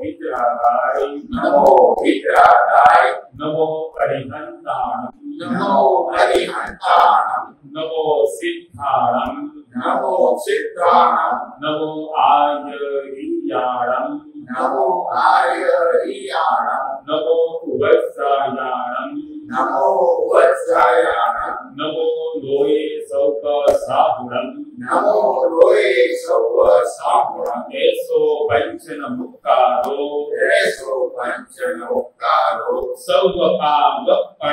विद्यादाय नमो विद्यादाय नमो अरिहंताणं नमो अरिहंताणं नमो सिद्धाणं नमो सिद्धाणं नमो आयरियाणं नमो आयरियाणं नमो वत्सायाणं नमो वत्सायाणं नमो लोये सौक साहुणं नमो लोये सौक साहुणं एसो पंचन मुक्कारो एसो पंचन मुक्कारो सौवकामपणासनो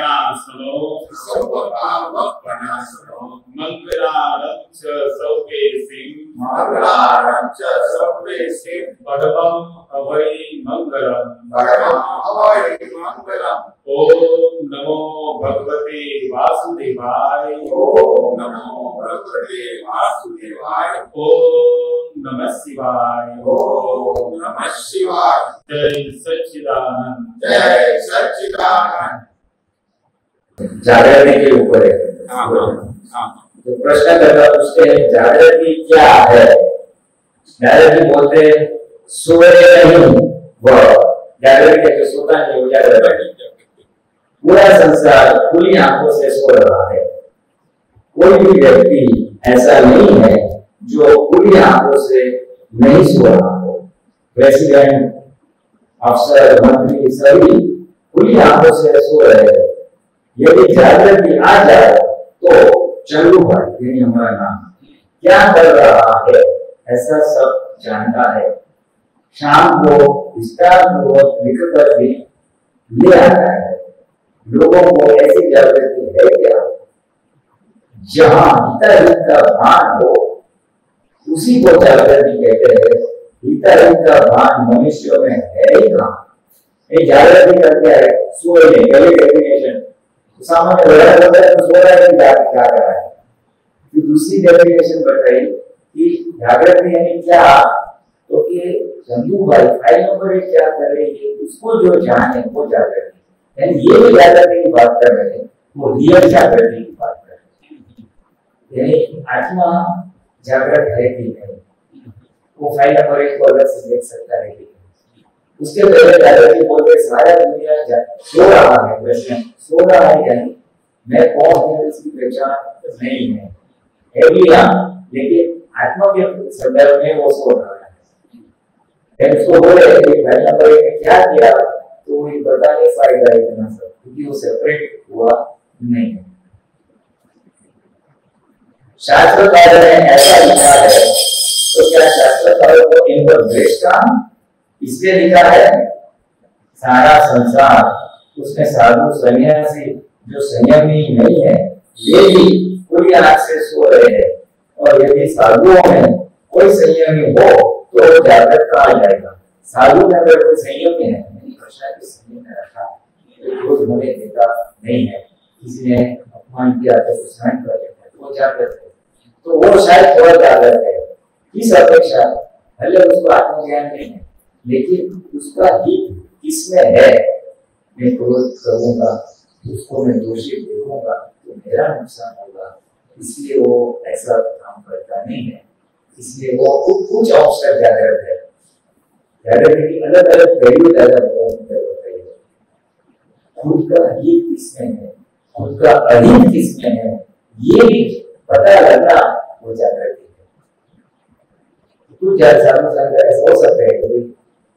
सौवकामपणासनो मंगलारं च सौकेसिं मंगलारं च सौकेसिं परमं अभय मंगलम् परमं अभय मंगलम् ओम नमो भगवते वासुदेवाय ओम नमो भगवते वासुदेवाय ओम नमः शिवाय ओम नमः शिवाय जय सच्चिदानंद जय सच्चिदानंद। जागृति के ऊपर है। तो प्रश्न करना पूछते हैं जागृति क्या है? जागृति बोलते सोए नहीं वह जागृति जो सोता नहीं वो जागृति। पूरा संसार खुली आंखों से सो रहा है। कोई भी व्यक्ति ऐसा नहीं है जो खुली आंखों से नहीं सो रहा हो। प्रेसिडेंट, अफसर, मंत्री सभी खुली आंखों से सो रहे हैं। यदि जागृति आ जाए तो चंदू भाई यानी हमारा नाम क्या कर रहा है ऐसा सब जानता है। शाम को विस्तार पूर्वक लिखकर भी ले आता है। लोगों को ऐसी जागृति है क्या? जहां हिताहित का भान हो उसी को जागृति कहते हैं। हिताहित का भान मनुष्य में है ही कहाँ? ये जागृति का क्या है? सोए नहीं, पहले डेफिनेशन सामान्य बड़ा होता है तो सो रहा है कि क्या कर रहा है। फिर दूसरी डेफिनेशन बताई कि जागृति यानी क्या? तो कि चंदू भाई फाइल नंबर क्या कर रही है उसको जो जाने वो जागृति। यानी ये भी जागृति की बात कर रहे हैं, वो रियल जागृति की बात कर रहे हैं। यानी आत्मा जागृत है कि नहीं वो फाइल नंबर एक को अलग से देख सकता है कि नहीं। उसके पहले जागृति बोलते सारा दुनिया सो रहा है। प्रश्न सो रहा है यानी मैं कौन हूँ इसकी पहचान नहीं है भी ना, लेकिन आत्मा के संदर्भ में वो सो रहा है। उसको बोले कि फाइल नंबर एक ने क्या किया तो ये बता नहीं पाएगा इतना सब क्योंकि वो सेपरेट हुआ नहीं है। शास्त्रकारों ने ऐसा लिखा है तो क्या शास्त्रकारों को इन पर द्वेष का इसलिए लिखा है? सारा संसार उसमें साधु सन्यासी जो संयमी नहीं है वे भी पूरी आंख से सो रहे हैं। और यदि साधुओं में कोई संयमी हो तो जागृत कहा जाएगा। साधु में अगर कोई संयमी है संयम में रखा क्रोध होने देता नहीं है, किसी ने अपमान किया तो सहन कर लेता है वो जागृत है। तो वो शायद थोड़ा जागृत है। इस अपेक्षा भले उसको आत्मज्ञान नहीं है लेकिन उसका हित किसमें है? मैं क्रोध करूंगा उसको मैं दोषी देखूंगा तो मेरा नुकसान होगा, इसलिए वो ऐसा काम करता नहीं है। इसलिए वो कुछ अंश तक जागृत है। जागृति की अलग अलग पहलू ज्यादा खुद का हित किसमें है, खुद का अहित किसमें है, ये भी पता लगना वो जागृति है। कुछ ऐसा हो सकता है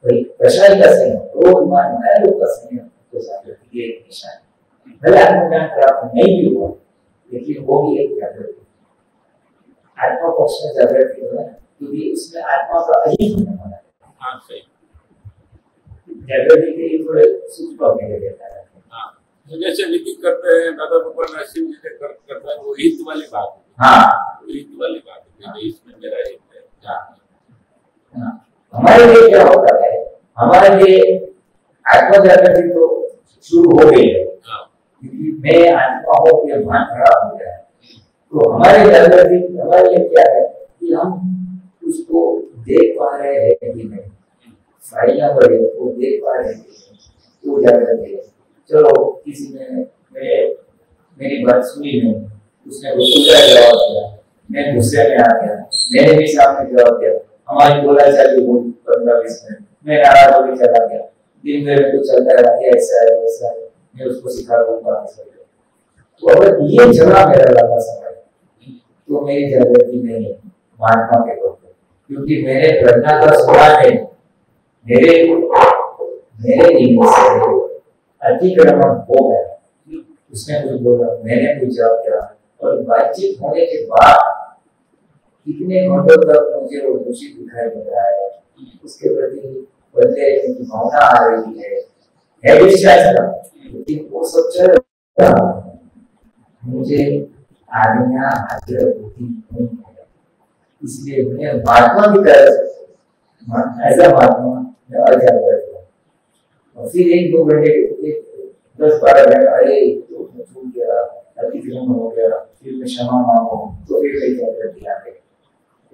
कोई कषाय का संयम, क्रोध मान लोग का संयम तो जागृति की एक निशानी। भले आत्मज्ञान प्राप्त नहीं भी हुआ लेकिन वो भी एक जागृति। आत्मा पक्ष में जागृति हो है क्योंकि उसमें आत्मा का अहित होने वाला है। जागृति के लिए थोड़े सूक्ष्म होने देता है। तो जैसे विधि करते हैं दादा भगवान नरसिंह जी ने करता है वो हित वाली बात है। हाँ हित वाली बात है कि इसमें मेरा हित है। हमारे लिए क्या होता है? हमारे लिए आत्मा जागृति तो शुरू हो गई है क्योंकि मैं आत्मा हो के भान खड़ा हो गया है। तो हमारी जागृति हमारे लिए क्या है कि हम उसको देख पा रहे हैं कि नहीं, फाइल नंबर एक को देख पा रहे हैं तो जागृति है। चलो किसी ने मेरी बात सुनी नहीं, उसने उल्टा जवाब दिया, मैं गुस्से में आ गया, मैंने भी सामने जवाब दिया, हमारी बोला चाली हुई 15-20 मिनट, मैं नाराज होकर चला गया, दिन भर कुछ चलता रहा, ऐसा है वैसा है, मैं उसको सिखा दूंगा। तो अगर ये चला मेरा लंबा समय तो मेरी जागृति नहीं है महात्मा के तौर पर, क्योंकि मैंने घटना का सुना नहीं, मेरे नींद से अतिक्रमण हो गया। उसने कुछ बोला, मैंने कुछ जवाब दिया, और बातचीत होने के बाद कितने घंटों तक मुझे वो दूषित दिखाई दे रहा है, उसके प्रति बदले की भावना आ रही है विश्वास का, लेकिन वो सब चल रहा है। मुझे आज्ञा हाजिर होती नहीं है, इसलिए मैं महात्मा की तरह से ऐसा महात्मा मैं अजागर था। और फिर 1-2 घंटे 10-12 घंटे अरे तो छूट गया, अतिक्रमण हो गया, फिर मैं क्षमा मांगू, तो फिर मेरी जागृति आ गई।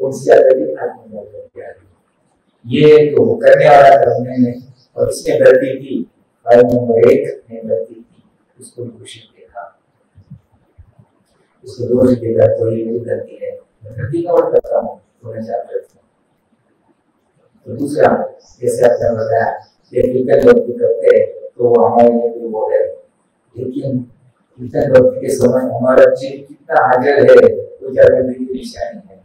कौन सी जागृति? आत्मजागृति आ गई। ये तो करने वाला करने में, और उसने गलती की, भाई नंबर 1 ने गलती की, उसको दोषी देखा, उसको दोष देगा तो ये मेरी गलती है, मैं गलती का और करता हूँ तो मैं जागृत हूँ। तो दूसरा, जैसे आपने बताया कीर्तन भक्ति करते हैं तो हमारे लिए वो है, लेकिन कीर्तन भक्ति के समय हमारा चित्त कितना हाजिर है तो जागृति की निशानी है।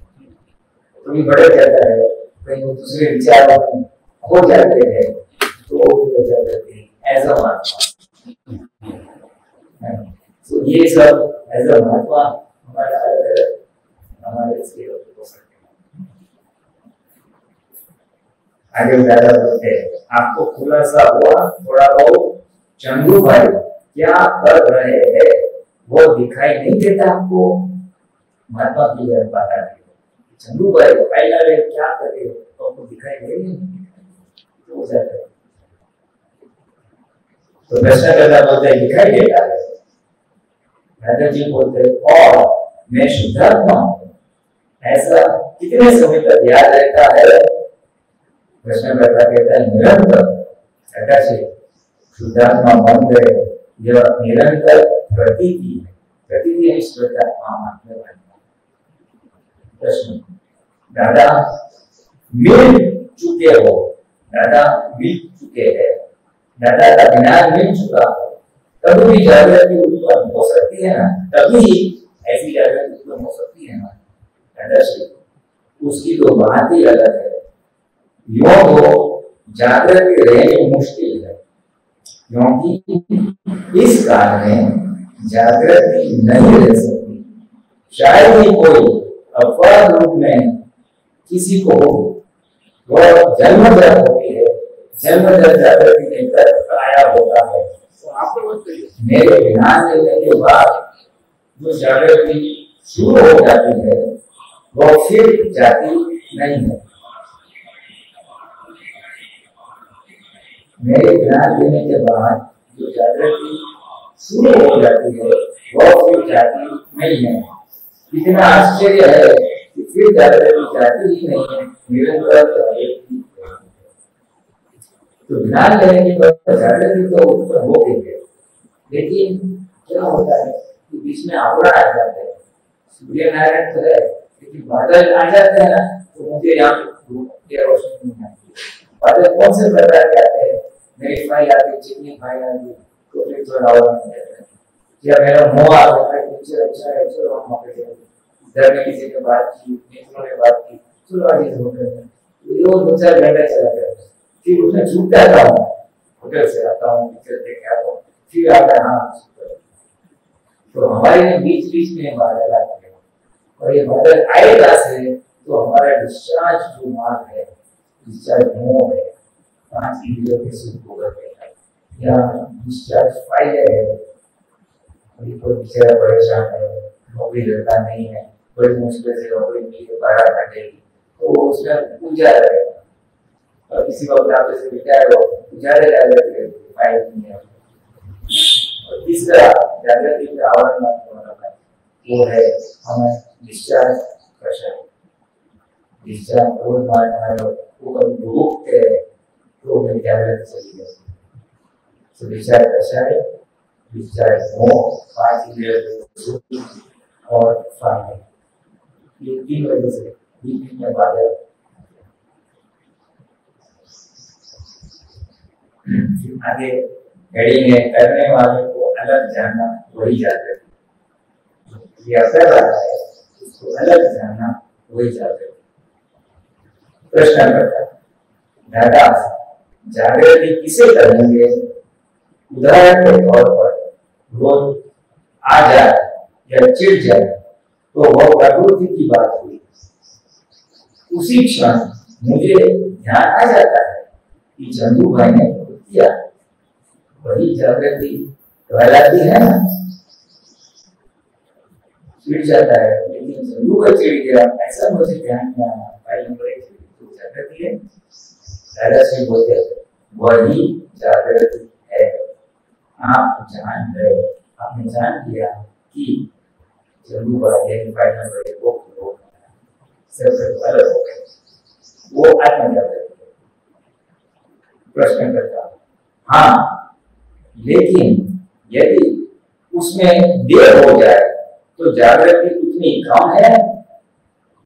कभी बढ़ जाता है, कहीं वो दूसरे विचारों में खो जाते हैं, तो वो जागृति एज अ महात्मा। तो ये सब एज अ महात्मा हमारे अलग हमारे इसके हो सकते हैं। आगे ज्यादा बोलते हैं, आपको खुलासा हुआ थोड़ा बहुत चंदू भाई क्या कर रहे हैं वो दिखाई नहीं देता आपको? महात्मा की बात आ रही है, चंदू भाई पहले क्या करे तो आपको दिखाई नहीं हो जाता है। तो प्रश्न करता बोलते हैं दिखाई देता है। राजा जी बोलते और मैं शुद्धात्मा हूं, ऐसा कितने समय तक याद रहता है? प्रश्न करता कहता है निरंतर। राजा जी शुद्धात्मा बन गए, यह निरंतर प्रतीति है, प्रतीति है शुद्धात्मा मानने वाले। प्रश्न, दादा मिल चुके हो, दादा मिल चुके हैं, दादा का ज्ञान मिल चुका हो, तभी भी जागृति उत्पन्न हो सकती है ना, तभी ऐसी जागृति उत्पन्न हो सकती है ना। उसकी तो बात ही अलग है। यूं तो जागृति रहनी मुश्किल है, क्योंकि इस काल में जागृति नहीं रह सकती। शायद ही कोई अपवाद रूप में किसी को वह जन्मजात होती है, जन्मजात जागृति लेकर आया होता है। मेरे ध्यान लेने के बाद जो जागृति शुरू हो जाती है वह फिर जाती नहीं है। मेरे ध्यान लेने के बाद जो जागृति शुरू हो जाती है वह फिर जाती नहीं है। इतना आश्चर्य है कि फिर जागृति जाती ही नहीं है, निरंतर जागृति। तो ध्यान लेने के बाद जागृति तो उत्पन्न हो गई है, लेकिन क्या होता है कि बीच में आवरण आ जाते हैं। सूर्य नारायण तो है, लेकिन बादल आ जाते हैं ना, तो मुझे यहाँ रोशनी नहीं आती। बादल कौन से प्रकार के आते हैं? मेरी फाइल आती, चिकनी फाइल आती, तो फिर थोड़ा आवरण आ जाता है। या मेरा मुँह आ गया, अच्छा है, चलो हम वहाँ पे घर में किसी ने बात की, मित्रों ने बात की, चलो आज इस होटल में, वो 2-4 घंटे चला गया। फिर उसमें छूटता था, होटल से आता हूँ, पिक्चर देख के आता हूँ, फिर आता हाँ। तो हमारे बीच बीच में बादल आते हैं, और ये बादल आएगा से तो हमारा डिस्चार्ज जो मार्ग है, डिस्चार्ज मोह है, 5 इंद्रियों के सुख हो गए हैं, या डिस्चार्ज फाइल है, कोई बेचारा परेशान है, नौकरी लगता नहीं है, बड़ी मुश्किल से नौकरी मिली 12 घंटे की, तो उसमें पूजा रहेगा। और किसी वक्त आप जैसे विचार हो जाते फाइल नहीं है। और तीसरा जागृति का आवरण वो है हमें डिस्चार्ज प्रेशर। डिस्चार्ज रोज मारना वो कभी भूखते हैं तो मेरी जागृति चली जाती है। तो डिस्चार्ज प्रेशर है, डिस्चार्ज मोह, 5 इंद्रियों और फाइल, ये 3 वजह से बीच में बादल। आगे हेडिंग है करने वाले को अलग जानना वही जागृति। ये कर रहा है उसको अलग जानना वही जागृति। प्रश्न करता दादा जागृति किसे करेंगे? उदाहरण के तौर पर रोज आ जाए या चिढ़ जाए तो वह प्रकृति की बात हुई। उसी क्षण मुझे ध्यान आ जाता है कि चंदू भाई ने किया, वही जागृति कहलाती है ना। चिढ़ जाता है लेकिन चंदू भाई चिढ़ गया ऐसा मुझे ध्यान में आया, भाई नंबर एक जागृति है। दादाश्री बोलते वही जागृति है। आप जान गए, आपने जान लिया कि चंदू भाई भाई नंबर एक को सबसे अलग हो गए, वो आत्म जागृति। प्रश्न करता हाँ, लेकिन यदि उसमें देर हो जाए तो जागृति उतनी कम है।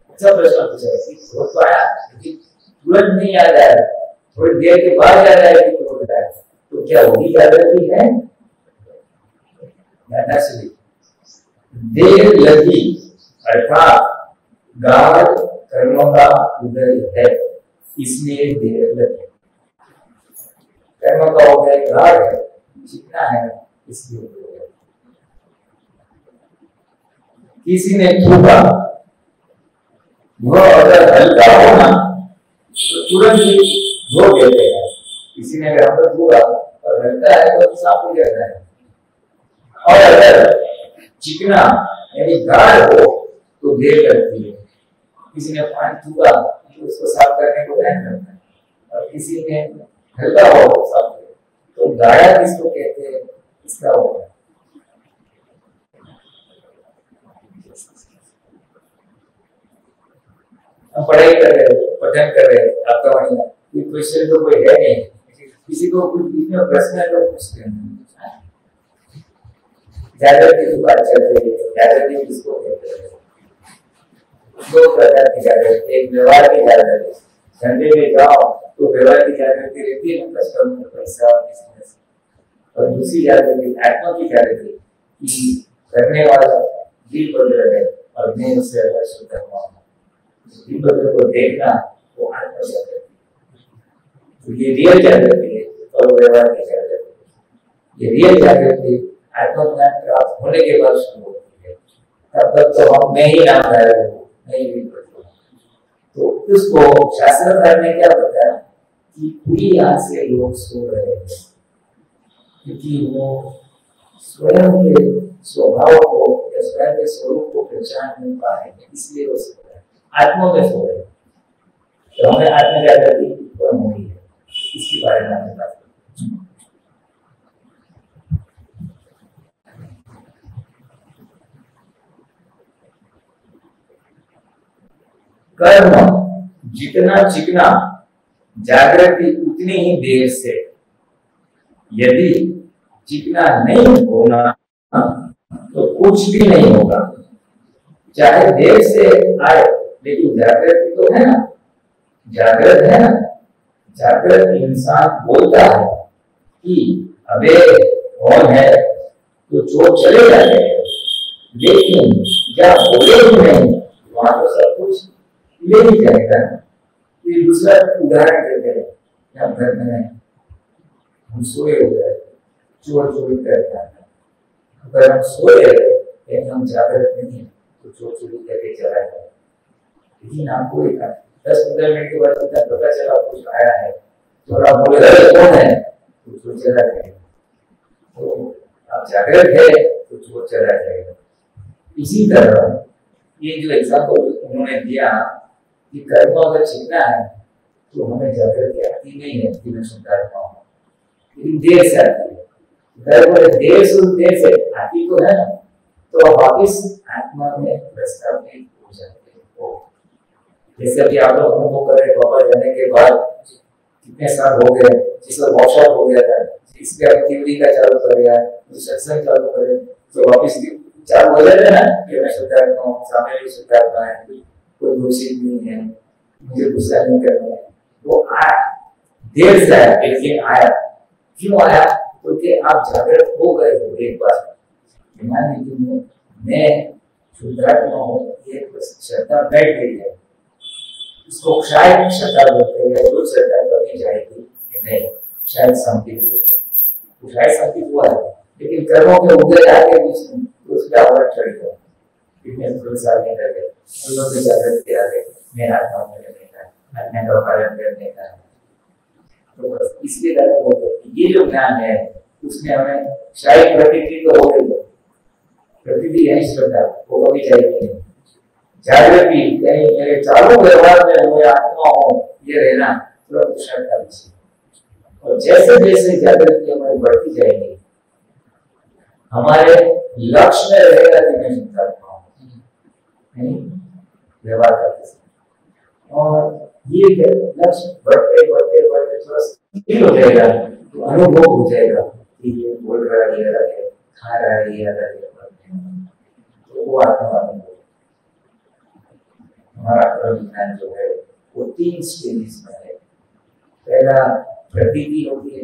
अच्छा प्रश्न पूछा तो आया लेकिन तुरंत नहीं आ जाए, थोड़ी देर के बाद आ जाए तो क्या वही जागृति है? देर लगी अर्थात गाढ़ कर्मों का उदय है इसलिए देर लगी। कर्मों का उदय गाढ़ है, जितना है इसलिए देर। किसी ने थूका, वह अगर हल्का हो ना तो तुरंत ही धो देते हैं। किसी ने अगर हमको थूका और हल्का है तो साफ हो जाता है। और अगर चिकना यानी गाढ़ हो तो देर लगती है। किसी ने पानी थूका तो उसको साफ करने को टाइम लगता है, और किसी ने हल्का हो साफ करे तो गाढ़ा किसको कहते हैं इसका होगा। हम पढ़ाई कर रहे हैं, पठन कर रहे हैं, आपका बढ़िया ये क्वेश्चन तो कोई है नहीं, किसी को कुछ बीच में प्रश्न है तो पूछते हैं। जागृति की बात चल रही है, जागृति किसको कहते हैं? दो प्रकार की जागृति, एक व्यवहार की जागृति, धंधे में जाओ तो व्यवहार की जागृति रहती है, कस्टमर पैसा बिजनेस, और दूसरी जागृति आत्मा की जागृति कि करने वाला दिल बदल है और मैं उससे अलग शुद्ध हुआ। दिल बदल को देखना वो आत्मा जागृति, तो ये रियल जागृति है और व्यवहार की जागृति। ये रियल जागृति आत्मज्ञान प्राप्त होने के बाद शुरू होती है, तब तक तो हम मैं ही नाम रहे हो नहीं भी पढ़ते। तो उसको शास्त्रकार ने क्या बताया कि पूरी आंख से लोग सो रहे हैं क्योंकि वो स्वयं के स्वभाव को या स्वयं के स्वरूप को पहचान नहीं पा रहे हैं, इसलिए वो सो रहे हैं, आत्मा में सो रहे हैं। तो हमें आत्म जागृति उत्पन्न हुई है, इसके बारे में हमें बात करें। कर्म जितना चिकना जागृति उतनी ही देर से, यदि चिकना नहीं होना तो कुछ भी नहीं होगा। चाहे देर से आए लेकिन जागृति तो है ना, जागृत है ना। जागृत इंसान बोलता है कि अबे कौन है तो चोर चले जाते हैं, लेकिन क्या बोले ही नहीं वहां तो सब कुछ ले ही जाएगा। ये दूसरा उदाहरण देते हैं, यहाँ घर में हम सोए हुए चोर चोरी करता है, अगर हम सोए लेकिन हम जागृत नहीं तो चोर चोरी करके चला जाए। लेकिन आपको 10-15 मिनट के बाद पता चला कुछ आया है तो आप बोले कौन है तो चोर चला जाएगा। तो आप जागृत है तो चोर चला जाएगा। इसी तरह ये जो एग्जाम्पल उन्होंने दिया कि कर्म अगर चिकना है तो हमें जागृति आती नहीं है कि मैं शुद्धात्मा हूँ, लेकिन देर से आती है। देर से आती तो है ना, तो वापिस आत्मा में प्रस्तावित हो जाते हैं। जैसे अभी आप लोग अनुभव कर रहे पापा जाने के बाद कितने साल हो गए, जिस वक्त वर्कशॉप हो गया था, इसके अब थ्योरी का चालू कर दिया, सत्संग चालू करे तो वापिस चालू हो जाता है ना कि मैं शुद्धात्मा हूँ, सामने भी शुद्धात्मा है, कोई दूषित नहीं है, मुझे गुस्सा नहीं करना है। वो आया देर से आया लेकिन आया, क्यों आया? क्योंकि आप जागृत हो गए हो एक बार। मान लीजिए मैं शुद्धात्मा हूँ, ये श्रद्धा बैठ गई है, इसको शायद श्रद्धा बोलते हैं, जो श्रद्धा कभी जाएगी नहीं, शायद संकेत होते हैं, तो शायद संकेत हुआ है, लेकिन कर्मों के उदय आगे बीच में तो उसका आवरण चढ़ गया, इतने थोड़े साल के रह गए, लोगों के जागृत किया गया, मैं आत्मा में रहने का, आत्मा का पालन करने का, तो बस इसलिए जागृत होते हैं। ये जो ज्ञान है उसमें हमें शायद प्रतीति तो हो गई है, प्रतीति यही श्रद्धा वो कभी जाएगी नहीं। जागृति यानी मेरे चालू व्यवहार में हुए आत्मा हो ये रहना थोड़ा श्रद्धा विषय, और जैसे जैसे जागृति हमारी बढ़ती जाएगी हमारे लक्ष्य में रहेगा कि मैं शुद्धात्मा हूँ व्यवहार करते समय, और ये लक्ष्य बढ़ते बढ़ते बढ़ते थोड़ा स्थिर हो जाएगा तो अनुभव हो जाएगा कि ये बोल रहा है ये अलग है, खा रहा है ये अलग है, तो वो आत्मा हमारा विज्ञान जो है वो 3 स्टेजेस में है। पहला प्रतीति होती है,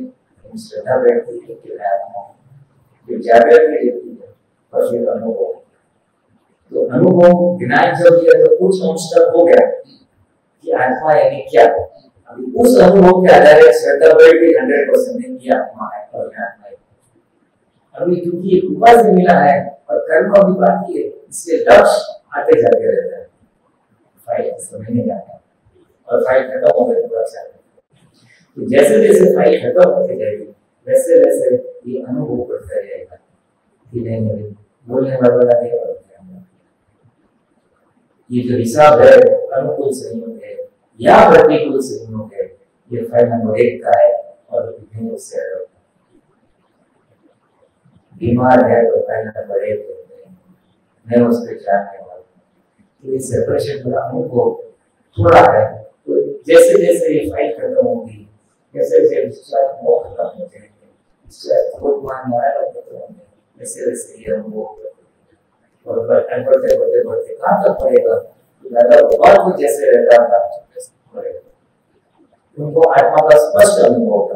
श्रद्धा बैठती है कि मैं आत्मा हूँ, फिर जागृति रहती है और फिर अनुभव। तो अनुभव ज्ञान जब दिया तो कुछ अंश तक हो गया कि आत्मा यानी क्या, अभी उस अनुभव के आधार श्रद्धा बैठ गई 100% की आत्मा है और आत्मा है। अभी क्योंकि कृपा से मिला है और कर्म अभी बाकी है, इसलिए लक्ष्य आते जाते रहता है, फाइल समझ नहीं आता और फाइल खत्म हो गई तो अच्छा है। तो जैसे जैसे फाइल खत्म होती जाएगी वैसे वैसे ये अनुभव करता रहेगा कि नहीं बोलने वाला नहीं होता, ये जो हिसाब है अनुकूल संयोग है या प्रतिकूल संयोग है, ये फाइल नंबर 1 का है और उससे बीमार है तो फाइल नंबर 1 मैं उसके जानने वाला, तो ये सेपरेशन का अनुभव थोड़ा है। तो जैसे जैसे ये फाइल खत्म होगी जैसे जैसे मोह खत्म हो जाएंगे, भगवान माया खत्म होंगे, वैसे वैसे ये अनुभव और बढ़ते बढ़ते बढ़ते बढ़ते कहाँ तक पड़ेगा, तो दादा भगवान को जैसे रहता था पड़ेगा, उनको आत्मा का स्पष्ट अनुभव होता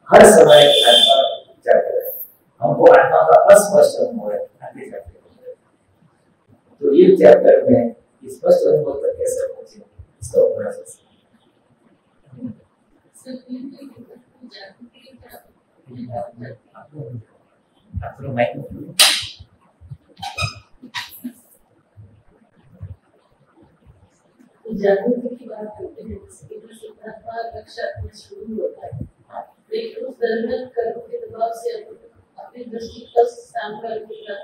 हर समय आत्मा जाते रहे, हमको आत्मा का अस्पष्ट अनुभव है आगे जाते। तो ये चैप्टर में स्पष्ट अनुभव तक कैसे पहुंचे इसका उपन्यास आपको माइक जागृति की बात करते हैं, रक्षा शुरू होता है, लेकिन उस दरमियान कर्म के दबाव से अपनी दृष्टि का सामने क्रिया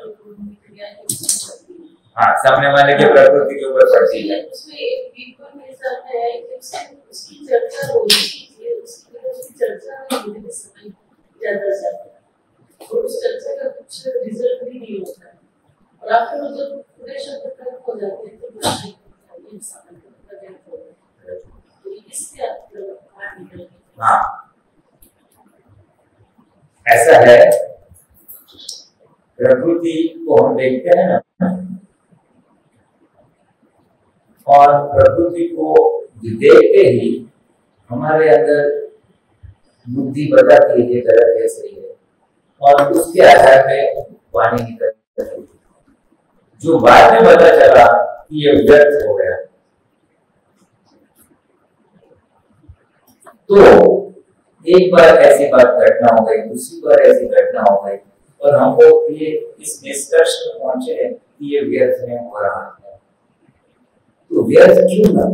हाँ सामने वाले के प्रकृति के ऊपर पड़ती है। उसमें एक वीक मेरे साथ है कि उसकी चर्चा होनी चाहिए, उसकी चर्चा में होने के समय ज्यादा जाता है और उस चर्चा का कुछ रिजल्ट भी नहीं होता है, और आखिर में जब पूरे शब्द खत्म हो जाते हैं तो इंसान हाँ ऐसा है, प्रकृति को हम देखते हैं ना, और प्रकृति को देखते ही हमारे अंदर बुद्धि बताती है ये गलत है सही है, और उसके आधार पे वाणी निकलती है, जो बाद में पता चला कि ये व्यर्थ हो गया। तो एक बार ऐसी बात घटना हो गई, दूसरी बार ऐसी घटना हो गई, और हमको ये इस निष्कर्ष पर पहुंचे कि ये व्यर्थ में हो रहा है। तो व्यर्थ क्यों ना,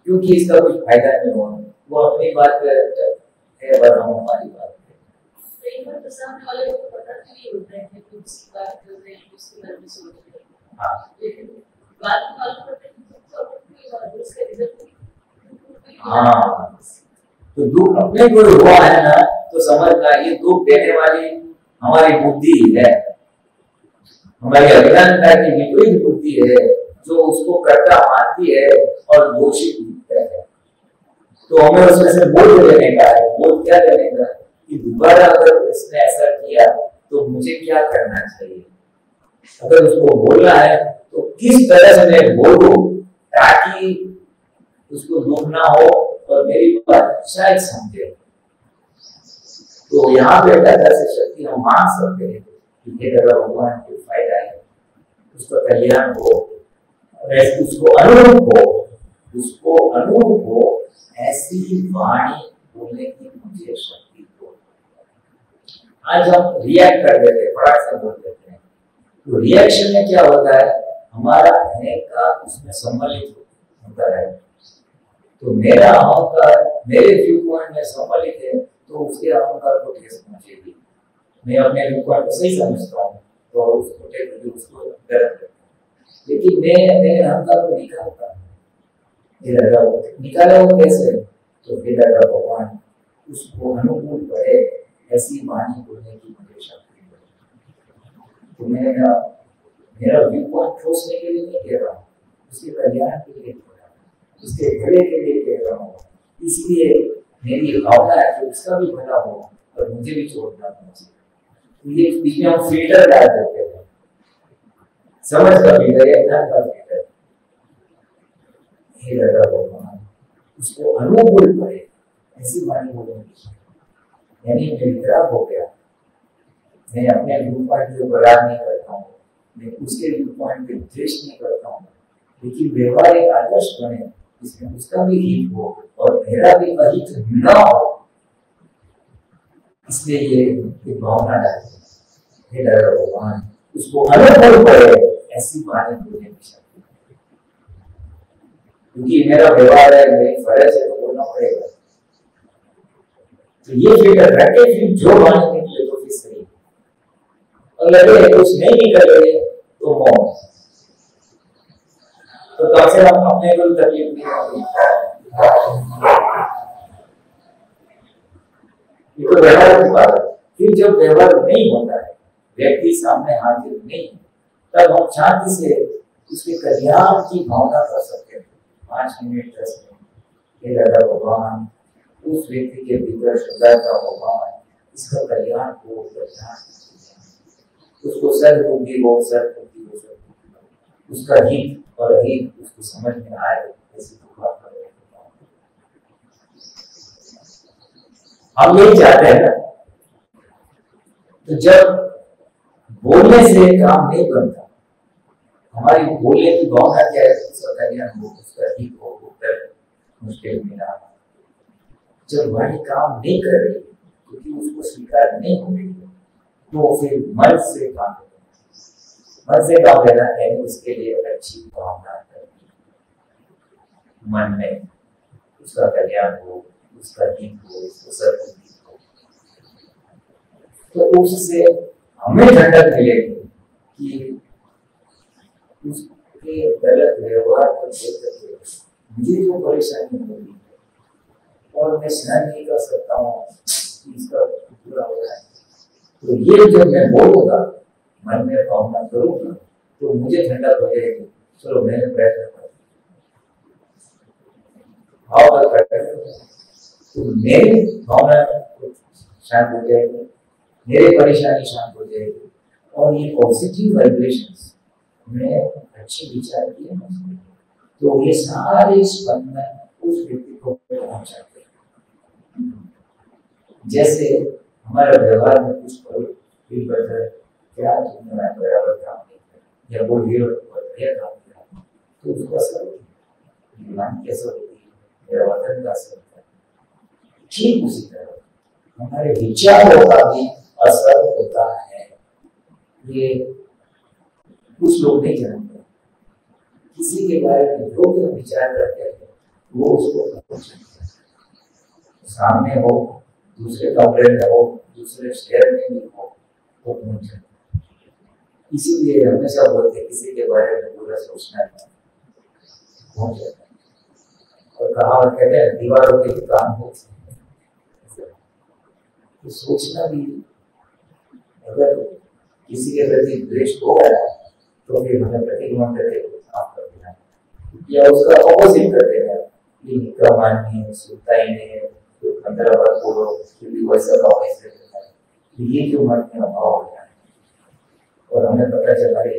क्योंकि इसका कुछ फायदा नहीं हुआ, वो अपनी बात पे है और हम हमारी बात पे। एक बार तो सामने वाले को पता नहीं होता है कि उसकी बात कर रहे हैं, उसके बारे में सोच रहे हैं, हाँ लेकिन बात मालूम पड़ता है कि उसके रिजल्ट हाँ, तो दुख अपने को हुआ है ना, तो समझना ये दुख देने वाली हमारी बुद्धि है, हमारी अज्ञानता की विपरीत बुद्धि है जो उसको कर्ता मानती है और दोषी दिखता है। तो हमें उसमें से बोध लेने का है। बोध क्या लेने का कि दोबारा अगर इसने ऐसा किया तो मुझे क्या करना चाहिए, अगर उसको बोलना है तो किस तरह से मैं बोलूं ताकि उसको दुख ना हो और मेरी बात शायद समझे। तो यहाँ पे दादा से शक्ति हम मान सकते हैं कि ये दादा भगवान के फायदा है, उसका कल्याण हो, उसको अनुरूप हो ऐसी वाणी बोलने की मुझे शक्ति हो। आज हम रिएक्ट कर देते हैं, फटाक से बोल देते हैं, तो रिएक्शन में क्या होता है, हमारा अहंकार उसमें सम्मिलित होता है। तो मेरा अहंकार मेरे व्यू पॉइंट में सम्मिलित है, तो उसके अहंकार को ठेस पहुंचेगी। मैं अपने व्यू पॉइंट को सही समझता हूँ तो उसको उसको गलत, लेकिन मैं मेरे अहंकार को निकालता हूँ, निकाला वो कैसे, तो फिर दादा भगवान उसको अनुकूल पड़े ऐसी वाणी बोलने की मुझे शक्ति है। तो मैं मेरा व्यू पॉइंट ठोसने के लिए नहीं कह रहा हूँ, उसके कल्याण के लिए कह रहा हूँ, उसके भले के लिए कह रहा हूँ। इसलिए मेरी भावना है कि उसका भी भला हो और मुझे भी छोड़ना चाहिए। ये बीच में हम फिल्टर डाल देते हैं, समझ का फिल्टर या ज्ञान का फिल्टर। हे दादा भगवान उसको अनुकूल पड़े ऐसी वाणी बोलेंगे, यानी मैं विराग हो गया, मैं अपने व्यू पॉइंट पे बराबर नहीं करता हूँ, मैं उसके व्यू पॉइंट पे द्वेष नहीं करता हूँ, लेकिन व्यवहार एक आदर्श बने, इसमें उसका भी हित हो और मेरा भी अहित न हो। इसलिए ये भावना डालते हैं, हे दादा भगवान उसको अनुकूल पड़े ऐसी वाणी बोलने की शक्ति, क्योंकि मेरा व्यवहार है, मेरी फर्ज है, तो बोलना पड़ेगा। तो ये फिक्र रखे, फिर जो वाणी निकले तो फिर सही, और लगे कुछ नहीं निकल रही तो मौन, तो कम से कम अपने को तकलीफ नहीं होगी। ये तो व्यवहार की बात है। फिर जब व्यवहार नहीं होता है, व्यक्ति सामने हाजिर नहीं, तब हम शांति से उसके कल्याण की भावना कर सकते हैं। 5 मिनट 10 मिनट ये दादा भगवान उस व्यक्ति के भीतर श्रद्धा का भगवान इसका कल्याण हो, उसको सद्बुद्धि हो, उसका हित और हित उसको समझ में आए ऐसी बात कर रहे हैं। हम यही चाहते हैं ना। तो जब बोलने से काम नहीं बनता, हमारी बोलने की भावना क्या है, उसका कल्याण हो, उसका हित हो, उत्तर मुश्किल में ना। जब वाणी काम नहीं कर रही क्योंकि उसको स्वीकार नहीं हो रही, तो फिर मन से काम लेना, मन से काम लेना है, उसके लिए अच्छी भावना करनी, मन में उसका कल्याण हो, उसका हित हो, उसको सद्बुद्धि हो, तो उससे हमें ठंडक मिलेगी कि उसके गलत व्यवहार को देखकर मुझे जो परेशानी हो रही है और मैं सहन नहीं कर सकता हूँ इसका पूरा हो रहा है, तो ये जब मैं बोलूंगा, मन में भावना करूंगा, तो मुझे ठंडक हो जाएगी। चलो मैंने प्रयत्न कर, तो मेरी भावना शांत हो जाएगी, मेरी परेशानी शांत हो जाएगी, और ये पॉजिटिव वाइब्रेशंस में अच्छे विचार किए ना, तो ये सारे स्पंदन उस व्यक्ति को पहुंचाते हैं। जैसे हमारा व्यवहार में कुछ भी बदल, क्या तुमने बराबर काम नहीं किया या बोलिए बढ़िया काम किया, तो उसका असर होगी, कैसा होगी, मेरा वतन का असर होता है। ठीक उसी तरह हमारे विचारों का भी असर होता है। ये कुछ लोग नहीं जानते, किसी के बारे में जो भी विचार करते हैं वो उसको सामने हो, दूसरे कमरे में हो, दूसरे शहर में भी हो, तो पहुंच जाए। इसीलिए हमेशा बोलते किसी के बारे में पूरा सोचना है, पहुंच जाता है। और कहावत कहते हैं दीवारों के काम हो, तो सोचना भी, अगर किसी के प्रति द्वेष हो गया तो फिर हमें प्रतिक्रमण करके काम कर देना या उसका ऑपोजिट कर देना, ये माननी सुनता ही नहीं है, तो 15 बार बोलो क्योंकि वैसा भाव ऐसे रहता है, ये जो मन में अभाव होता है। और हमें पता चला ये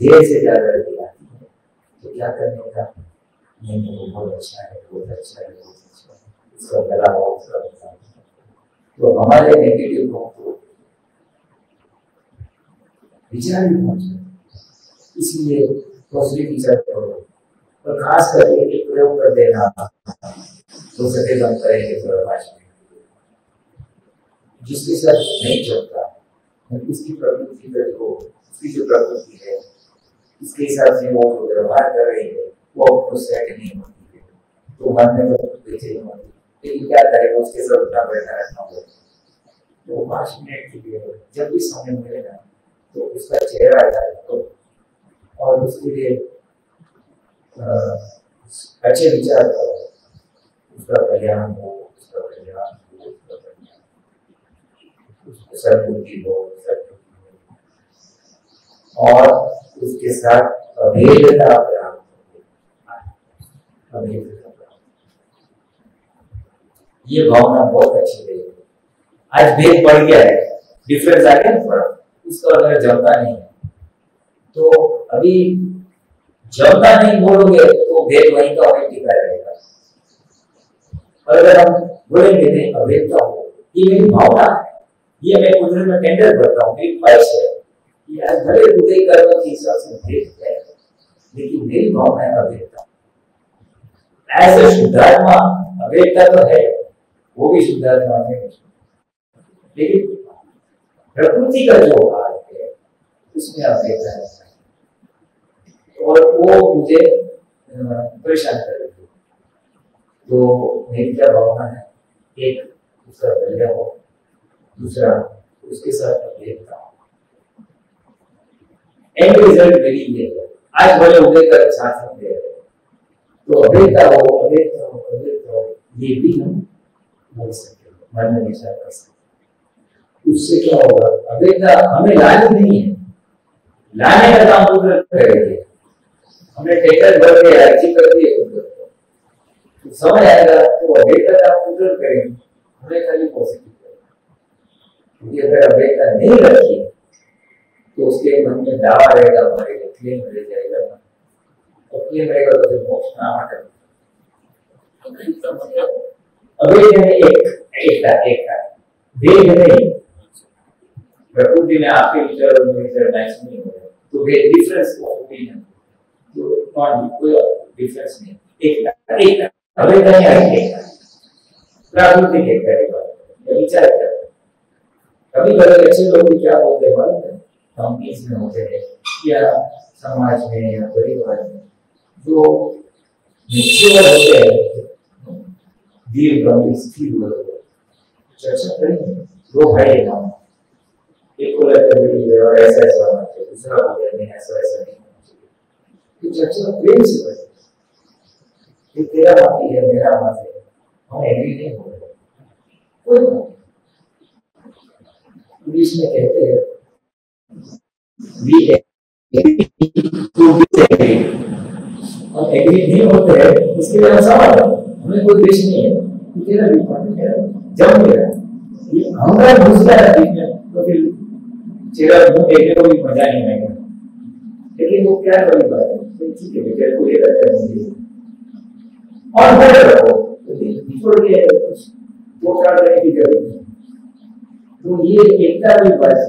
देर से जागृति आती है, तो क्या करने का, नहीं बहुत अच्छा है, बहुत अच्छा है, बहुत अच्छा है, उसका गला बहुत उसका तो हमारे नेगेटिव को विचार भी पहुंचे। इसलिए पॉजिटिव विचार करो और खास करके एक प्रयोग कर देना तो सके हम करेंगे प्रभाष में जिसके साथ नहीं चलता इसकी प्रवृत्ति को उसकी जो प्रवृत्ति है इसके हिसाब से वो व्यवहार कर रही है वो आपको सेट नहीं होती है तो मन में बेचैनी होती है लेकिन क्या करेगा उसके साथ उतना बैठा रहना होगा। तो 5 मिनट के लिए जब भी समय मिलेगा तो उसका चेहरा है तो और उसके लिए अच्छे विचार करो उसका कल्याण हो उसका कल्याण हो उसका कल्याण सद्बुद्धि हो और उसके साथ अभेदता प्राप्त हो। ये भावना बहुत अच्छी है। आज भेद बढ़ गया है डिफरेंस आ गया थोड़ा उसका अगर जमता नहीं है तो अभी जमता नहीं बोलोगे तो भेद वहीं का वहीं टिका रहेगा। और अगर हम बोलेंगे नहीं अभेदता हो ये मेरी भावना है ये मैं कुछ में टेंडर भरता हूँ मेरी ख्वाहिश है ये भले उदय कर्म के हिसाब से भेद है लेकिन मेरी भावना है अभेदता। ऐसे शुद्धात्मा अभेदता तो है वो भी शुद्धात्मा है लेकिन प्रकृति का जो हाल है उसमें अभेदता है और वो मुझे परेशान कर रही है। तो मेरी क्या भावना है एक उसका कल्याण हो दूसरा उसके साथ अभेदता हो। एंड रिजल्ट मेरी ये है आज भले उदय कर साथ में दे रहे तो अभेदता हो ये भी हम बोल सकते मन में विचार कर सकते। उससे क्या होगा अभेदता हमें लानी नहीं है लाने का काम कुदरत करेगी। हमने टेंडर भर के अर्जी कर दी तो समय आएगा तो अभेदता का कुदरत करेंगे हमें खाली पॉजिटिव क्योंकि अगर अभेदता नहीं रखी तो उसके मन में दावा रहेगा हमारे क्लेम रह जाएगा और क्लेम रहेगा तो फिर मोक्ष ना आएगा। अभेद में एक भेद नहीं प्रकृति में आपके विचार और विचार मैच नहीं हो रहे तो भेद डिफरेंस ओपिनियन तो कोई डिफरेंस नहीं एक अभेद नहीं है प्राकृतिक एक करेगा विचार कर कभी कभी अच्छे लोग भी क्या बोलते हैं मालूम है कंपनीज में होते हैं या समाज में या परिवार में जो निश्चय होते हैं दीर्घ गंभीर स्थिर चर्चा करेंगे दो भाई नाम एक को लगता है और ऐसा ऐसा होना चाहिए दूसरा बोलते हैं ऐसा ऐसा नहीं होना चाहिए तो चर्चा प्रेम से करें तेरा मत है मेरा मत है हम एग्री नहीं हो रहे कोई बात पुलिस में कहते हैं हम एग्री नहीं होते हैं इसके लिए हम सवाल हमें कोई देश नहीं है तेरा जम गया ये हमारा दूसरा है तो फिर चेहरा मुंह देखने को भी मजा नहीं आएगा लेकिन वो क्या बड़ी बात है ठीक है बेटे को ये करते हैं और बड़े रखो छोड़ के वो करने की जरूरत नहीं तो ये एकता भी बात है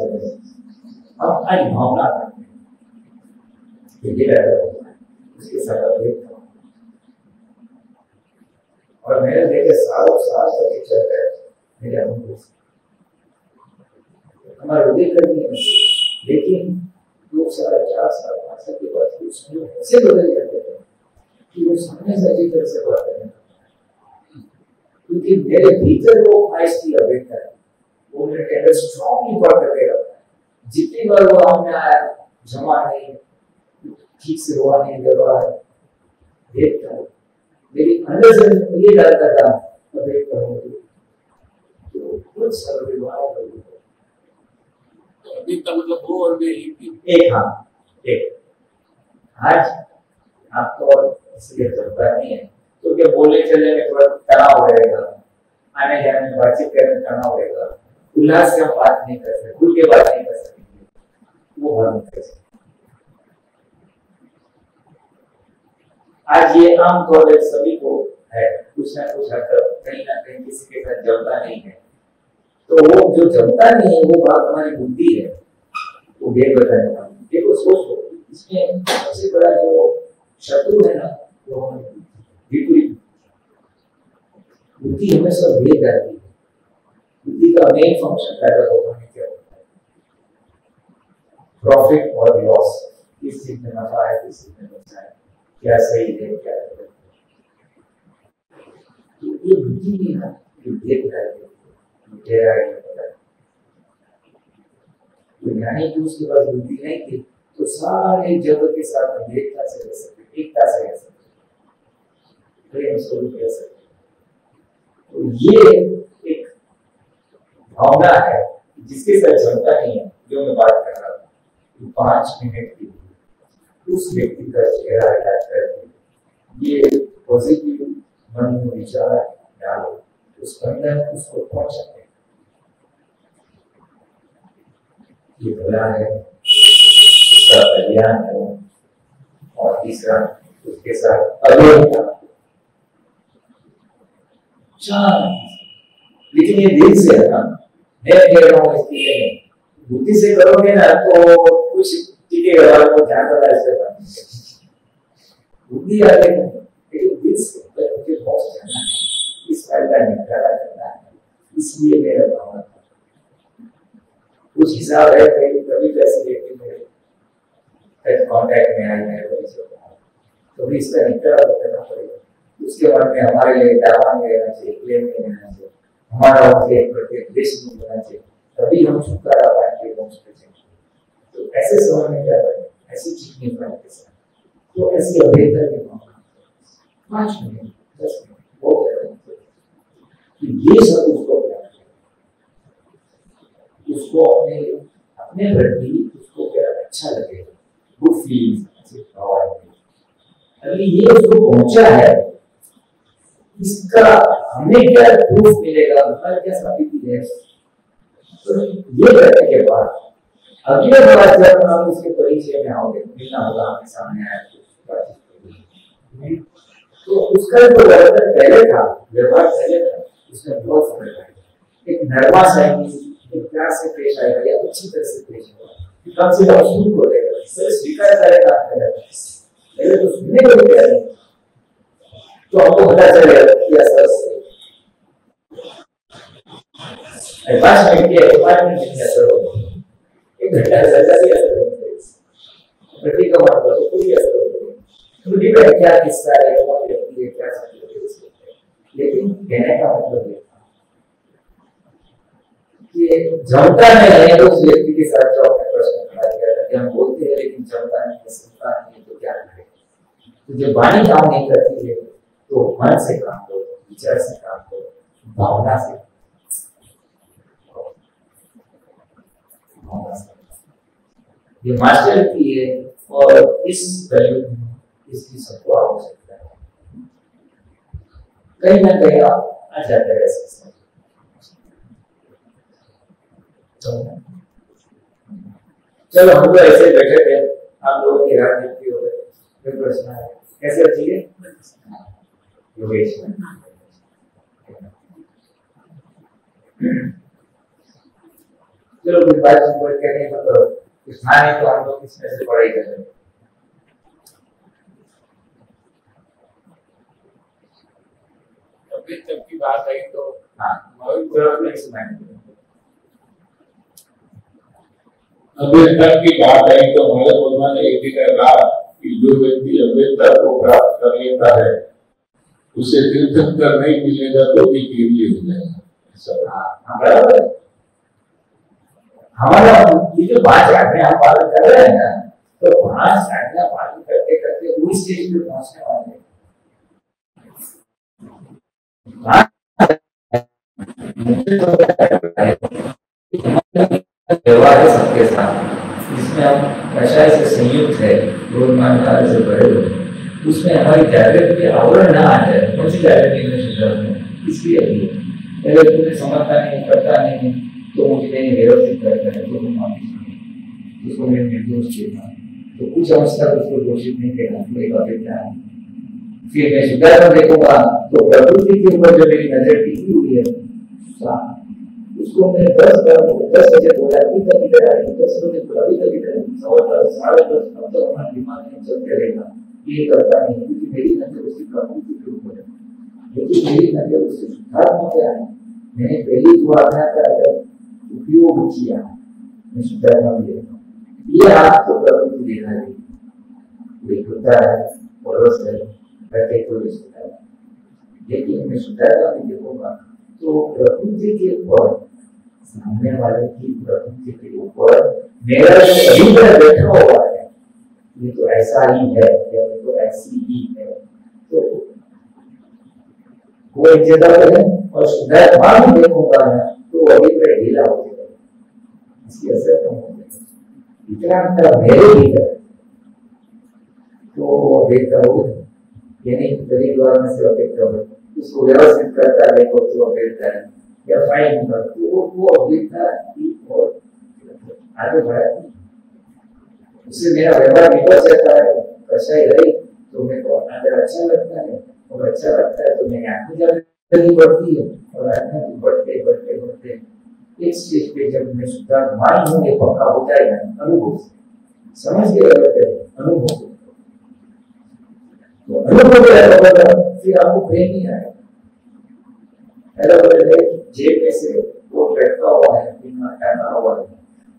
हम आज भावना करते हैं उसके साथ और मैंने देखे सालों साल तक चलता है मेरे अनुभव से हमारा उदय करनी है लेकिन 2 साल 4 साल 5 साल के बाद उसमें ऐसे बदल जाते हैं कि वो सामने से अजीब तरह से बात करें क्योंकि मेरे भीतर वो ख्वाहिश की अपेक्षा है वो मेरे टेंडर स्ट्रॉन्गली पढ़ करके रखा है जितनी बार वो हमने आया जमा नहीं ठीक से हुआ नहीं व्यवहार देखता है लेकिन अंदर से ये डरता था अभी करूँगी तो कुछ सब व्यवहार अभी तक मतलब वो और भी एक हाँ एक आज आपको इसलिए चलता नहीं है तो क्या बोलने चलने में थोड़ा तनाव रहेगा आने जाने में बातचीत करने में तनाव रहेगा उल्लास से हम बात नहीं कर सकते खुल के बात नहीं कर सकेंगे वो हर कर सकते आज ये आमतौर पर सभी को है कुछ ना कुछ हद तक कहीं ना कहीं किसी के साथ जमता नहीं है तो वो जो जमता नहीं है वो बात हमारी बुद्धि है, वो भेद बताने का। देखो सोचो, इसमें सबसे बड़ा जो शत्रु है ना वो हमारी विपरीत बुद्धि हमेशा भेद आती है। बुद्धि का मेन फंक्शन पैदा होगा क्या होता है, प्रॉफिट और लॉस, किस चीज में नफा है किस चीज में नुकसान है, क्या सही है क्या गलत है। तो ये बुद्धि की ना जो भेद है ज्ञानी की उसके पास बुद्धि नहीं थी तो सारे जगत के साथ एकता से रह सकते, एकता से रह सकते, प्रेम स्वरूप रह सकते। तो ये एक भावना है जिसके साथ क्षमता नहीं है, जो मैं बात कर रहा था 5 मिनट की उस व्यक्ति का चेहरा याद करके ये पॉजिटिव मन में विचार डालो, उसके अंदर उसको पहुंच सकते। ये भला है, उसका कल्याण है, और तीसरा उसके साथ अभियंता। लेकिन ये दिल से है ना, मैं कह रहा हूँ इसके लिए बुद्धि से करोगे ना तो कुछ टिकेगा, वो ध्यान रखा इसके बुद्धि आ गई, लेकिन दिल से मुझे बहुत जाना है, इस फायदा निकाला करना है, इसलिए मेरा भावना कुछ हिसाब है। कभी पैसे लेके मेरे कॉन्टैक्ट में आई है तो भी इसका निकाल करना पड़ेगा। उसके बाद में हमारे लिए दावा नहीं रहना चाहिए, क्लेम नहीं रहना चाहिए, हमारा प्रत्येक देश में होना चाहिए, तभी हम छुटकारा पाएंगे पहुंच सकेंगे। तो ऐसे समय में क्या करें, ऐसी चीज नहीं पाएंगे सर, तो ऐसी अभेदता के मौका 5 मिनट 10 मिनट वो ये सब उसको उसको अपने प्रति उसको क्या अच्छा लगेगा, गुड फीलिंग अभी ये उसको पहुंचा है, इसका हमें क्या प्रूफ मिलेगा, हमारा क्या साबिती है। तो ये करने के बाद अगले बार जब हम इसके परिचय में आओगे, मिलना होगा आपके सामने आया तो उसका जो व्यवहार पहले था, उसमें बहुत फर्क है। एक नर्वस है कि प्यार से पेश आएगा या अच्छी तरह से पेश होगा, कम से कम सुन को लेगा, स्वीकार करेगा, पहले तो सुनने को भी नहीं, तो हमको पता चलेगा कि असर से 5 मिनट के 5 मिनट में असर होगा, 1 घंटा से ज्यादा भी असर होगा, प्रति का मतलब तो पूरी असर होगी। पूरी का क्या किस्सा है, कौन व्यक्ति है, क्या समझ है, लेकिन कहने का मतलब ये कि जमता नहीं है तो उस व्यक्ति के साथ जो आपने प्रश्न खड़ा किया था कि हम बोलते हैं लेकिन जमता नहीं है, सुनता नहीं है, तो क्या करें। तो जब वाणी काम नहीं करती है तो मन से काम करो, विचार से काम करो, भावना से ये मास्टर की है और इस कलयुग में इसकी सबको आवश्यकता है। कहीं ना कहीं आप आ जाते हैं ऐसे। चलो हम तो ऐसे बैठे थे, आप लोगों की राजनीति हो गई, कोई प्रश्न है कैसे अच्छी है योगेश। चलो कुछ बात कहने को करो, कुछ नहीं तो हम लोग इसमें से पढ़ाई करेंगे। अभी तक की बात आई तो हाँ नेक्स्ट माइंड अभी तक की बात आई तो हमारे भगवान ने एक ही कहा कि जो व्यक्ति अभेदता को प्राप्त कर लेता है उसे तीर्थंकर नहीं मिलेगा तो भी गिरली हो जाएगा। बराबर हमारा ये जो 5 आज्ञा हम पालन कर रहे हैं ना, तो 5 आज्ञा पालन करते करते उस स्टेज पे पहुंचने वाले व्यवहार है सबके साथ, जिसमें हम कषाय से संयुक्त है, रोजमान कार्य से भरे हुए, उसमें हमारी जागृति के आवरण ना आ जाए। कौन सी जागृति में सुधर इसलिए अगर तुम्हें समझता नहीं करता नहीं तो मुझे नहीं व्यवस्थित करता है तो माफी उसको मैं निर्दोष देता, तो कुछ अवस्था उसको दोषित नहीं देना, फिर मैं सुधार देखूंगा तो प्रकृति के ऊपर जो मेरी नजर टिकी हुई है उसको मैं 10 बजे बोला अभी तक इधर आएगी, 10 बजे बोला अभी तक इधर आएगी, 10:15 10:30 अब तक हमारे दिमाग में चलते रहेगा, ये करता नहीं क्योंकि मेरी नजर उसकी प्रकृति के ऊपर है, लेकिन मेरी नजर उससे सुधार क्या है। मैंने पहली जो आज्ञा का उपयोग किया, मैं सुधारना भी देता हूँ। ये आपको प्रकृति देखा है, कोई कुत्ता है, पड़ोस है, बैठे कोई रिश्तेदार, लेकिन मैं सुधारना भी देखूंगा तो प्रकृति के ऊपर, सामने वाले की प्रकृति के ऊपर मेरा जो अभिप्राय बैठा हुआ है, ये तो ऐसा ही है या ये तो ऐसी ही है, तो वो एक जगह पे है और सुधार भी देखूंगा ना तो अभिप्राय ढीला हो जाएगा, इसकी असर कम हो जाएगी। इतना अंतर मेरे भीतर तो बेहतर हो, यानी परिवार में से अपेक्षा हो, उसको व्यवस्थित करता देखो तो बेहतर है, या फाइन कर तो वो अपेक्षा और आगे बढ़ाती, उससे मेरा व्यवहार निकल सकता है, कसाई रही तो मेरे को अंदर अच्छा लगता है, और अच्छा लगता है तो मेरी आंखें जल्दी बढ़ती है, और आंखें बढ़ते बढ़ते बढ़ते एक स्टेज पे जब मैं सुधार मान हूँ ये पक्का हो जाएगा, अनुभव से समझ के अनुभव तो अनुभव फिर आपको प्रेम नहीं आएगा। जेब में से वो बैठा हुआ है, टाटा हुआ है,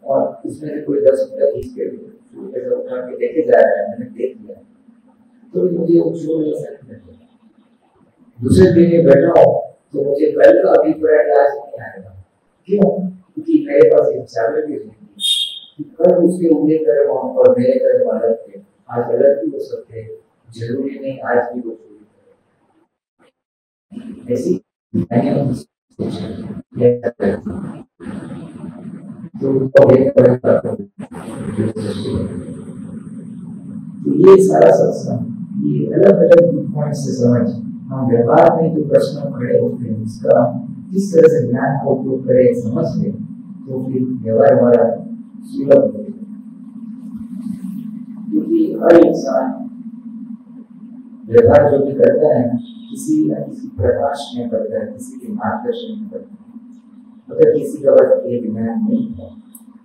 और इसमें से कोई 10 रुपया खींच के देखे जा रहा है, मैंने देख लिया तो मुझे वो नहीं सकता। दूसरे दिन में बैठा हूँ तो मुझे कल का अभिप्राय आज नहीं आएगा, क्यों? क्योंकि मेरे पास एक जागृति होगी, कल उसके उम्मीद करे वहां पर मेरे घर अलग थे, आज अलग भी हो सकते हैं, जरूरी नहीं आज भी वो पूरी करें। ऐसी तो ये सारा सत्संग ये अलग अलग पॉइंट से समझ हम व्यवहार में जो प्रश्न खड़े होते हैं उसका किस तरह से ज्ञान का उपयोग करें समझ ले तो फिर व्यवहार हमारा सुलभ हो, क्योंकि हर इंसान व्यवहार जो भी करता है किसी न किसी प्रकाश में करता है, किसी के मार्गदर्शन में करता है। अगर किसी का बस एक ज्ञान नहीं है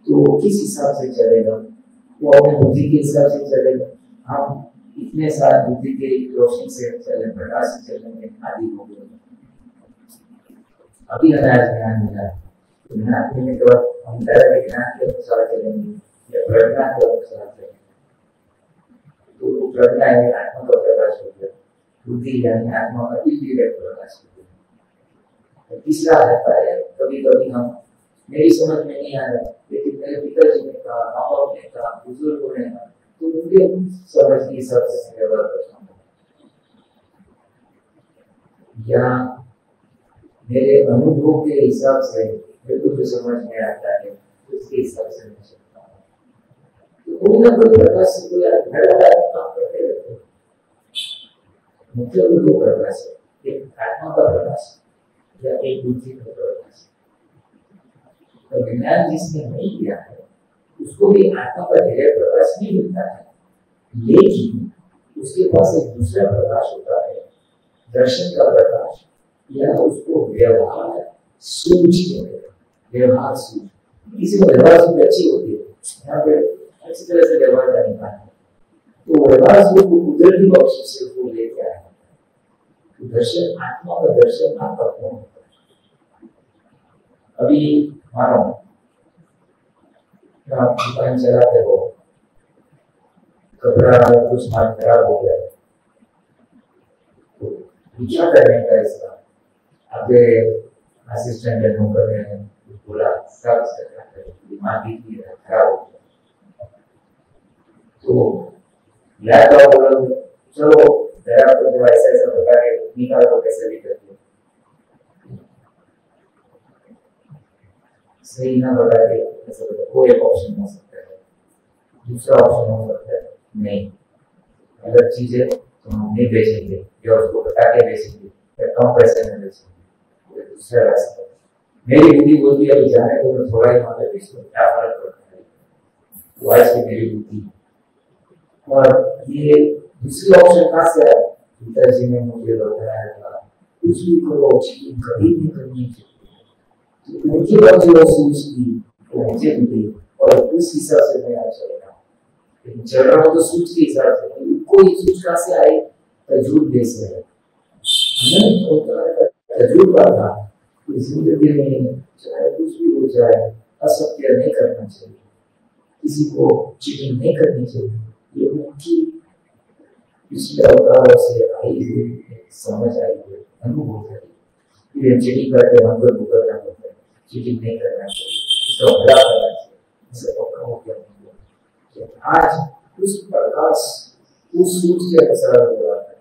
तो वो किस हिसाब से चलेगा, वो अपनी बुद्धि के हिसाब से चलेगा। हम इतने साल बुद्धि के रोशनी से चले, प्रकाश से चलने में आदि हो गए। अभी हमें आज ज्ञान मिला, ज्ञान मिलने के बाद हम डायरेक्ट ज्ञान के अनुसार चलेंगे या प्रज्ञा के अनुसार चलेंगे, तो प्रज्ञा है आत्मा का प्रकाश हो गया, बुद्धि यानी आत्मा का इंडिरेक्ट प्रकाश हो गया। तीसरा रहता है कभी कभी हम मेरी समझ में नहीं आ रहा, लेकिन मेरे पिताजी ने कहा, माँ बाप ने कहा, बुजुर्गों ने कहा, तो मुझे समझ की सबसे व्यवहार करता हूँ, या मेरे अनुभव के हिसाब से मेरे को जो समझ में आता है उसके हिसाब से मैं सकता हूँ। तो कोई ना कोई प्रकाश से कोई काम करते रहते हैं। मुख्य दो प्रकाश है, एक आत्मा का प्रकाश या एक बुद्धि का प्रकाश। तो विज्ञान जिसने नहीं किया है उसको भी आत्मा का धैर्य प्रकाश नहीं मिलता है, लेकिन उसके पास एक दूसरा प्रकाश होता है, दर्शन का प्रकाश, या उसको व्यवहार सूझ कहते हैं। व्यवहार सूझ, किसी को व्यवहार सूझ अच्छी होती है, यहाँ पे अच्छी तरह से व्यवहार का निकाल है, तो व्यवहार सूझ को कुदरती बख्श से वो लेके आया। तो दर्शन, आत्मा का दर्शन आपका कौन होता है? अभी मानो आप दुकान चलाते हो, कपड़ा कुछ माल खराब हो गया, तो क्या करने का इसका? आपके असिस्टेंट है, नौकर है, बोला सब दिमाग भी खराब हो गया, तो लैपटॉप बोला चलो जरा तो जो ऐसा ऐसा बता के निकाल को कैसे भी करते सही ना बता के ऐसा बता, कोई एक ऑप्शन हो सकता है, दूसरा ऑप्शन हो सकता है नहीं, अलग चीज है तो हम नहीं बेचेंगे या उसको बता के बेचेंगे या कम पैसे में बेचेंगे, दूसरा रास्ता। मेरी बुद्धि बोलती है जाने को मैं थोड़ा ही मात्रा बेच दूं, क्या फर्क पड़ता है, वो आज की मेरी बुद्धि। और ये दूसरी ऑप्शन कहाँ से आया? पिताजी ने मुझे बताया था कुछ भी करो चीटिंग कभी भी करनी चाहिए, उनकी वजह वो सूझ की वो मुझे मिली और उस हिसाब से मैं आज चल रहा हूँ। लेकिन चल रहा हूँ तो सूझ के हिसाब से, उनको ये सूझ कहाँ से आए? तजुर्बे से है। हमें तजुर्बा था कि जिंदगी में चाहे कुछ भी हो जाए असत्य नहीं करना चाहिए, किसी को चीटिंग नहीं करनी चाहिए। ये उनकी पिछले अवतारों से आई हुई समझ आई हुई अनुभव है। ये चीटिंग करके हमको भुगतना पड़ता है, चीटिंग नहीं करना चाहिए, इसका भला करना चाहिए, इसे पक्का हो गया। आज उस प्रकाश उस सूझ के अनुसार हो रहा है,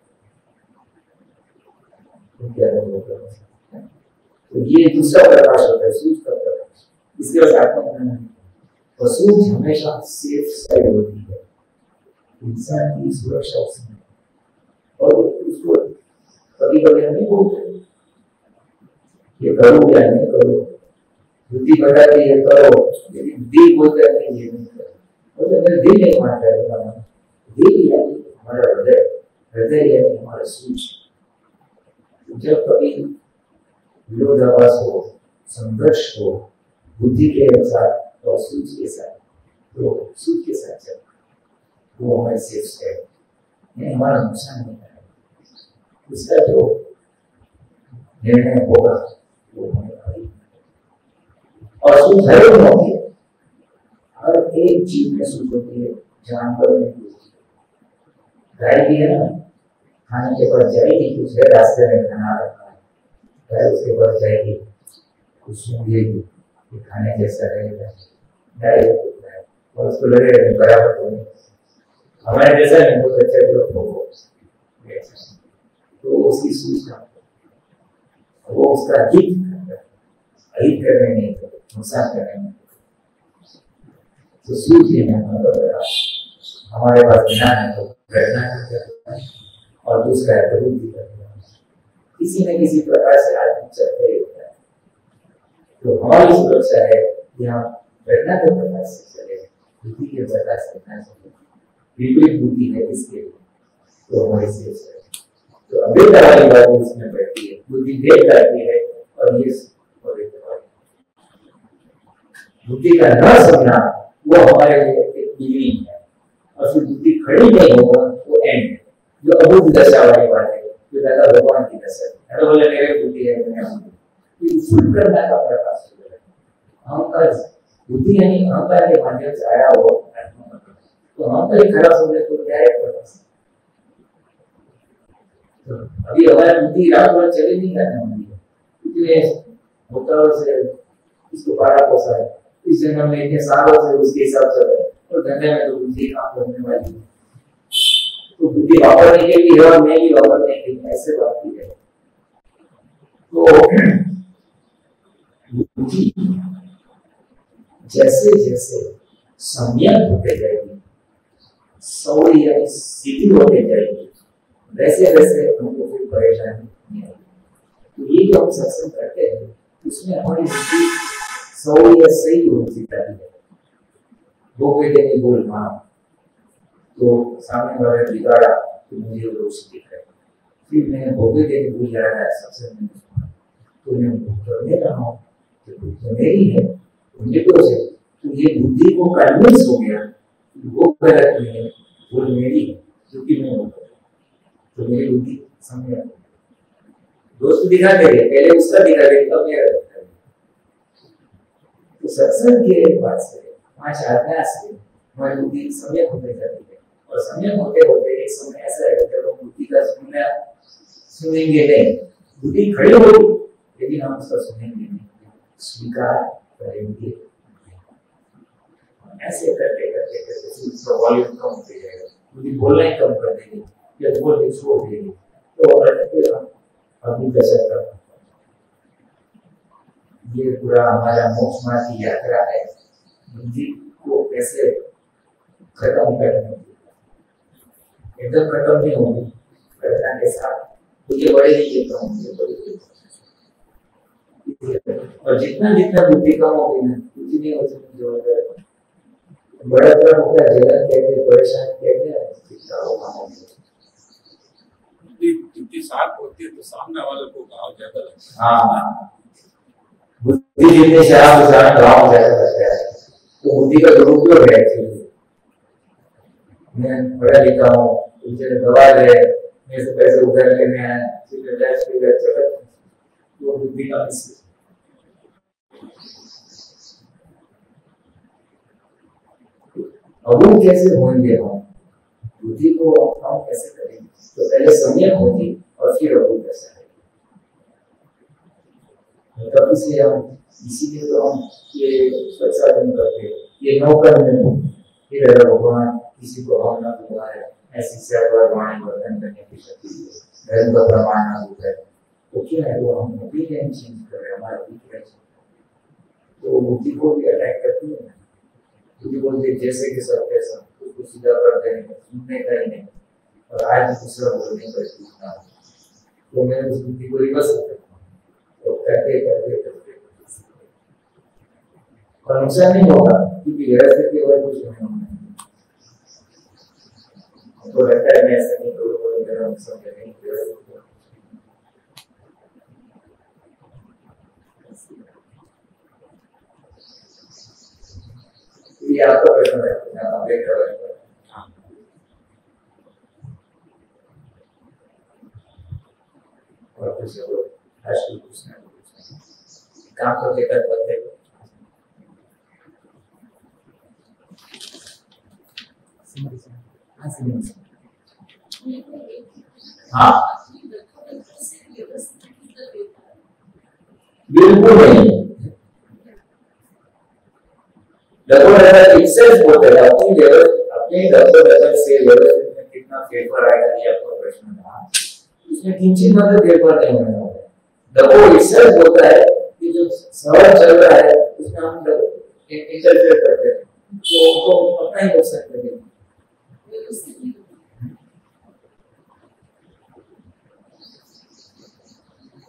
तो ये दूसरा प्रकाश होता है, सूझ का प्रकाश। इसके बाद आत्मा और सूझ हमेशा सेफ साइड होती है, इंसान की सुरक्षा उसमें। और उसको कभी कभी नहीं बोलते ये करो या नहीं करो, बुद्धि बताती है करो, लेकिन दिल बोलता है ये नहीं करो। और मेरा दिल नहीं मानता है, दिल यानी हमारा हृदय, हृदय यानी हमारा सूझ। जब कभी विरोधाभास हो, संघर्ष हो बुद्धि के अनुसार और सूझ के साथ, तो सूझ के साथ चल वो हमारे सेफ है, हमारा नुकसान नहीं है। उसका जो निर्णय होगा वो हमें भारी और सूझ हर एक होती है, हर एक चीज में सूझ होती है। जानवर में गाय भी है ना, खाने के बाद जाएगी, कुछ है रास्ते में खाना रखा है, गाय उसके बाद जाएगी, कुछ सूंघेगी, खाने जैसा रहेगा, गाय और उसको लगेगा बराबर तो नहीं, हमारे जैसा नहीं बहुत अच्छा जो तो उसकी सूचना वो उसका हित करने नहीं, नुकसान करने नहीं। तो सूझ लेना हमारे पास ज्ञान है तो घटना करता है, और दूसरा है तो बुद्धि करता है। किसी न किसी प्रकार से आदमी चलते ही होता है। तो हमारी सुरक्षा है यहाँ घटना के प्रकार से चले, बुद्धि के प्रकार से चलना चाहिए। विपरीत बुद्धि है इसके लिए तो हमारी सेफ है। तो अभेद वाली बात उसमें बैठती है, बुद्धि भेद करती है और ये बुद्धि का न समझना वो हमारे लिए एक बिगड़ी है। और फिर बुद्धि खड़ी नहीं होगा वो एंड जो अबुद्ध दशा वाली बात है, जो दादा भगवान की दशा है। तो बोले मेरे बुद्धि है, फुल करना का प्रकाश अहंकार, बुद्धि यानी अहंकार के माध्यम से आया हो, तो अहंकार खराब हो जाए तो क्या है प्रकाश। तो अभी हमारी बुद्धि रात भर चली नहीं करने वाली है, इसलिए होता से इसको पारा पोसा है, इस जन्म में इतने सालों से उसके हिसाब से है, और धंधे में तो बुद्धि काम करने वाली है। तो बुद्धि वापरने के लिए और मैं भी वापरने के लिए ऐसे बात की है। तो बुद्धि जैसे जैसे संयम होते जाएगी, सौरी यानी सीधी होते जाएगी, वैसे वैसे हमको फिर परेशानी नहीं आएगी। तो ये जो हम सत्संग करते हैं उसमें हमारी बुद्धि सौरी या सही होती जाती है। वो कहते हैं बोल मानो, तो सामने वाले बिगाड़ा तो मुझे रोश दिख रहा है, फिर मैंने भोगे देने भूल जा रहा है सबसे मैंने तो मैं करने रहा हूँ तो मेरी है मुझे तो से। तो ये बुद्धि को कन्विंस हो गया वो गलत नहीं है, वो मेरी है क्योंकि मैं वो तो मेरी बुद्धि समझ दोस्त दिखा दे रही, पहले उसका दिखा रही तब मेरा दिखा रही। तो सत्संग के बाद से 5 आज्ञा से हमारी बुद्धि सम्यक होते जाती है, और सम्यक होते होते एक समय ऐसा है जब हम बुद्धि का सुनेंगे नहीं, बुद्धि खड़ी होगी लेकिन हम उसका सुनेंगे नहीं, स्वीकार करेंगे। ऐसे करते करते करते उसका वॉल्यूम कम होते जाएगा, बुद्धि बोलना ही कम कर देगी या बोल के छोड़ देगी। तो अभी दशा ये पूरा हमारा मोक्ष मार्ग की यात्रा है, बुद्धि को कैसे खत्म करना, एकदम खत्म नहीं होगी, घटना के साथ बुद्धि बढ़ेगी कम होगी, और जितना जितना बुद्धि कम होगी ना उतनी उतनी जो बड़ा बड़ा होता है जगत कहते परेशान कहते हैं जितना वो कम होगी। जितनी साफ होती है तो सामने वाले को भाव ज्यादा लगता है। हाँ बुद्धि जितनी शराब इंसान गाँव ज्यादा करता है, तो बुद्धि का दुरुपयोग है एक्चुअली। मैं पढ़ा लिखा हूँ, मुझे दवा दे, मेरे से पैसे उधार लेने हैं, वो बुद्धि का मिसयूज। अबूझ कैसे होंगे हम, बुद्धि को हम कैसे करेंगे? तो पहले संयम होगी और फिर अबूझ कैसे करेंगे। तब इसलिए हम, इसीलिए तो हम ये संसाधन करते, ये नौकर में फिर भगवान किसी को हम न बुलाए, ऐसी सेवा वाणी वर्तन करने की शक्ति है, धर्म का प्रमाण न होता है। तो क्या है, वो हम ओपिनियन चेंज कर रहे हैं, हमारा ओपिनियन। तो बुद्धि को भी अटैक करती है, बुद्धि बोलते जैसे कि सब कैसा, उसको सीधा करते हैं, सुनने का ही नहीं, और आज दूसरा बोलने का सीखना। तो मैं उस बुद्धि को रिवर्स करता हूँ, तो करते करते करते और नुकसान नहीं होगा, क्योंकि व्यवस्थित के बाद कुछ नहीं होगा। तो लगता है मैं ऐसा नहीं करूँगा, मेरा नुकसान नहीं होगा। ये आपका प्रश्न है, आप देख रहे हैं। और कुछ आजकल कुछ नहीं काम को लेकर बदले। हाँ बिल्कुल नहीं, बोलते हैं अपने से व्यवस्थित में कितना फेरफार आएगा, ये आपका प्रश्न था। उसमें किंचित मात्र फेरफार नहीं होने वाला है। बोलता है कि जो सहज चल रहा है उसमें हम इंटरफेयर करते हैं, तो अपना ही हो सकते हैं।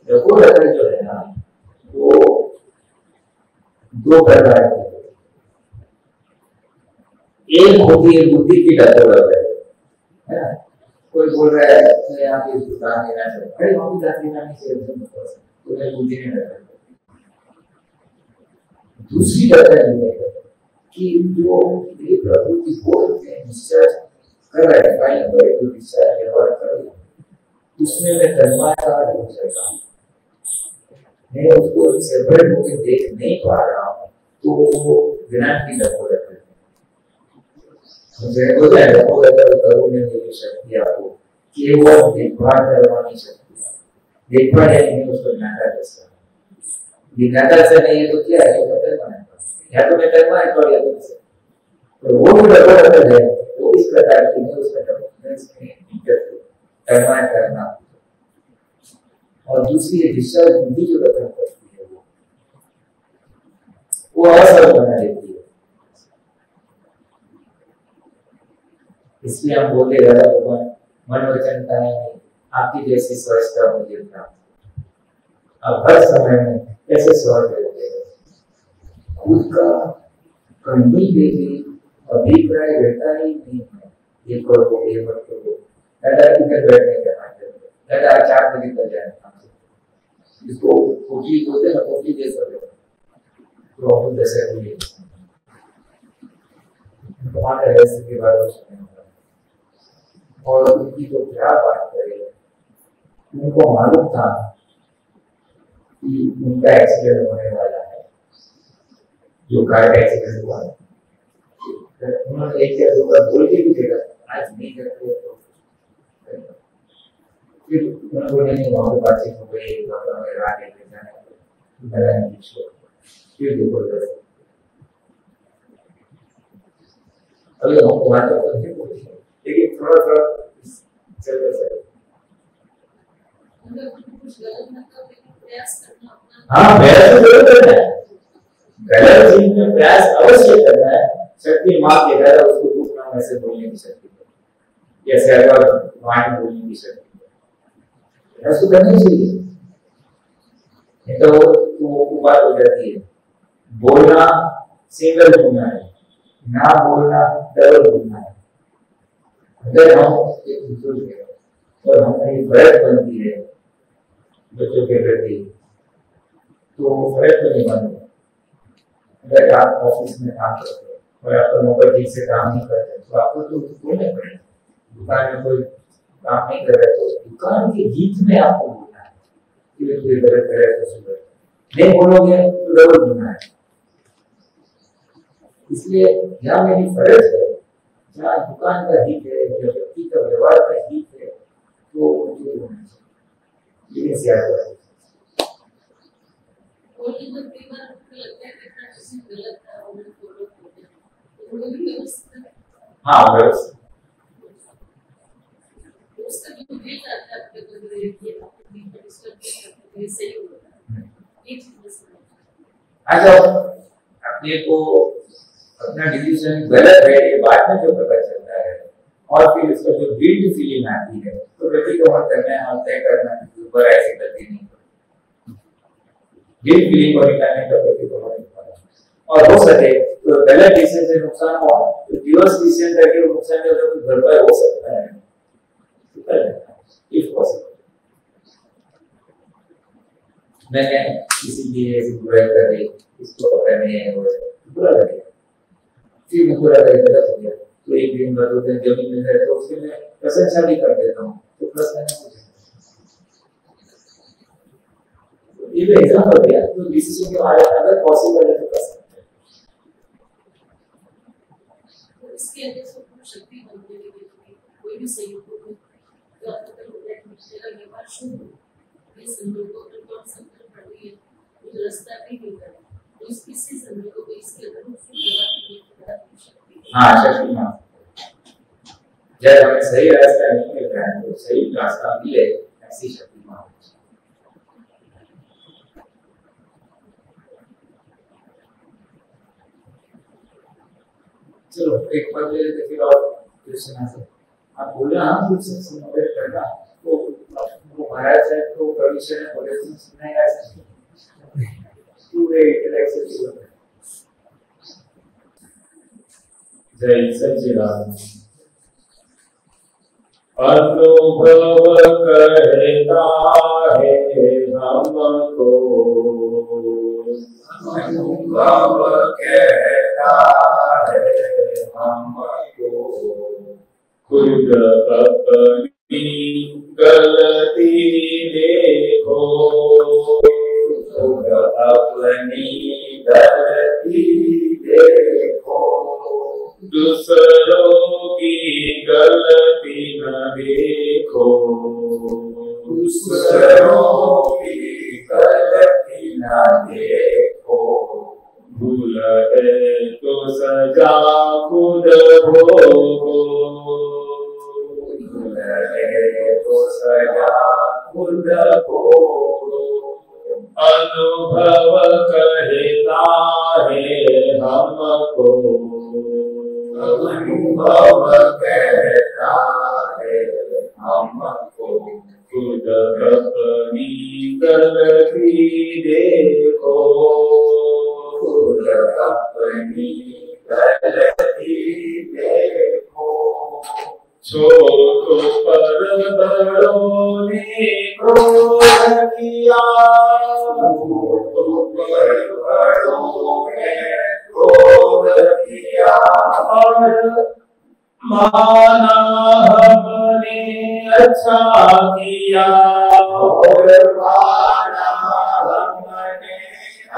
जो है ना, वो दो प्रकार की, एक होती है बुद्धि की डर है। कोई बोल रहा है मैं यहाँ पे दुकान लेना चाहता हूँ, अरे वहाँ भी जाती नहीं चाहिए, तो मैं बुद्धि नहीं डरता। दूसरी डर है कि जो ये प्रभु की बोलते हैं निश्चय कर रहा है, फाइल करे जो निश्चय व्यवहार करे, उसमें मैं तन्मायता हो सकता हूँ, मैं उसको सेपरेट होकर देख नहीं पा रहा हूँ, तो वो ज्ञान की डर हो रहा है। मुझे हो जाएगा वो करूँ मैं मेरी शक्ति आपको केवल देखभाल करवानी शक्ति है, देखभाल है नहीं उसको नाटा जैसा, ये नाटा से नहीं है तो क्या है, तो करवाना या तो मैं करवा है तो या तो वो भी डर है, वो इस प्रकार की नहीं उसका करवा करना। और दूसरी है डिस्चार्ज बुद्धि जो खत्म करती है, वो असर बना देती है। इसलिए हम बोलते राजा भगवान मन वचन काया नहीं, आपकी जैसी स्वस्थता मुझे प्राप्त। अब हर समय में कैसे स्वस्थ रहते हैं, खुद का कहीं पे भी अभिप्राय रहता ही नहीं है, ये करो ये मत करो, दादा इधर बैठने के हाथ दादा 4 बजे तक जाए, इसको कोठी बोलते हैं, कोठी जैसा तो हम जैसे बोलिए हमारे ऐसे के बारे में। और उनकी तो क्या बात करें, उनको मालूम था कि उनका एक्सीडेंट होने वाला है, जो कार का एक्सीडेंट हुआ है। उन्होंने एक या दो बार बोल के भी देखा, आज नहीं करते तो फिर उन्होंने नहीं वहाँ पे बातचीत हो गई, रात एक जाने फिर देखो अभी हम वहाँ तक लेकिन थोड़ा थोड़ा चलते चलते हाँ प्रयास तो जरूर करना है, गलत चीज में प्रयास अवश्य करना है। शक्ति माँ के द्वारा उसको दुख नाम ऐसे बोलने की शक्ति है, या सहवार वाणी बोलने की शक्ति है, प्रयास तो करना चाहिए। नहीं तो वो बात हो जाती है, बोलना सिंगल बोलना है, ना बोलना डबल बोलना है। अगर हम एक बुजुर्ग है और हमारी व्रत बनती है बच्चों के प्रति, तो फर्क तो नहीं मालूम। अगर आप ऑफिस में काम करते हो और आपका नौकर ठीक से काम नहीं करते तो आपको तो बोलना पड़ेगा। दुकान में कोई काम नहीं कर रहे तो दुकान के हित में आपको बोलना है कि ये गलत करे तो सुधर, नहीं बोलोगे तो डबल बोलना है। इसलिए यहाँ मेरी फर्ज है, जहाँ दुकान का हित है या व्यक्ति का व्यवहार का हित है तो मुझे होना चाहिए। ये सियासत है। हाँ व्यवस्थित। अच्छा, अपने को अपना डिसीजन गलत है ये बाद में जो पता चलता है और फिर इसका जो गिल्ट फीलिंग आती है तो व्यक्ति को मत करना है और तय करना है कि ऊपर ऐसी गलती नहीं करें। गिल्ट फीलिंग को निकालने का व्यक्ति को मत करना और हो सके तो गलत डिसीजन से नुकसान हुआ तो रिवर्स डिसीजन करके वो नुकसान जो है भरपाई हो सकता है इफ पॉसिबल। मैंने किसी की ऐसी बुराई कर दी, इसको पता नहीं है, बुरा लगे, फिर मैं बुरा लगे गलत हो गया तो एक दिन बाद 2 दिन जमीन मिल जाए तो उसके मैं प्रशंसा भी कर देता हूँ तो प्लस मैंने हो जाए। ये तो एग्जाम्पल दिया तो डिसीजन के बारे में अगर पॉसिबल है तो कर सकते हैं। इसके अंदर सब शक्ति बनने के लिए कोई भी सही हो तो आपको मेरा व्यवहार शुरू ये संयोग को तो संकल्प पड़ गई है तो रास्ता भी नहीं कर तो इससे संयोग को इसके अंदर हाँ शक्ति मां जब हमें सही रास्ता नहीं मिल रहा है तो सही रास्ता मिले ऐसी शक्ति मां। चलो एक बार ले लेते फिर और क्वेश्चन आंसर आप बोले हाँ कुछ समझ करना तो महाराज साहब को परमिशन है बोले तो सुनने का पूरे इंटेलेक्चुअल जय सच्चिदानंद। अनुभव कहता है हमको, अनुभव कहता है हमको, खुद अपनी गलती देखो, खुद अपनी गलती देखो, दूसरों की गलती न देखो, दूसरों की गलती न देखो, भूल है तो सजा खुद भोगो, भूल है तो सजा खुद भोगो, अनुभव कहता है हमको, अनुभव कहता है हमको, खुद अपनी गलती देखो, खुद अपनी गलती देखो, छोटों पर बड़ों ने क्रोध किया, छोटों पर बड़ों ने क्रोध किया, और माना हमने अच्छा किया, और माना हमने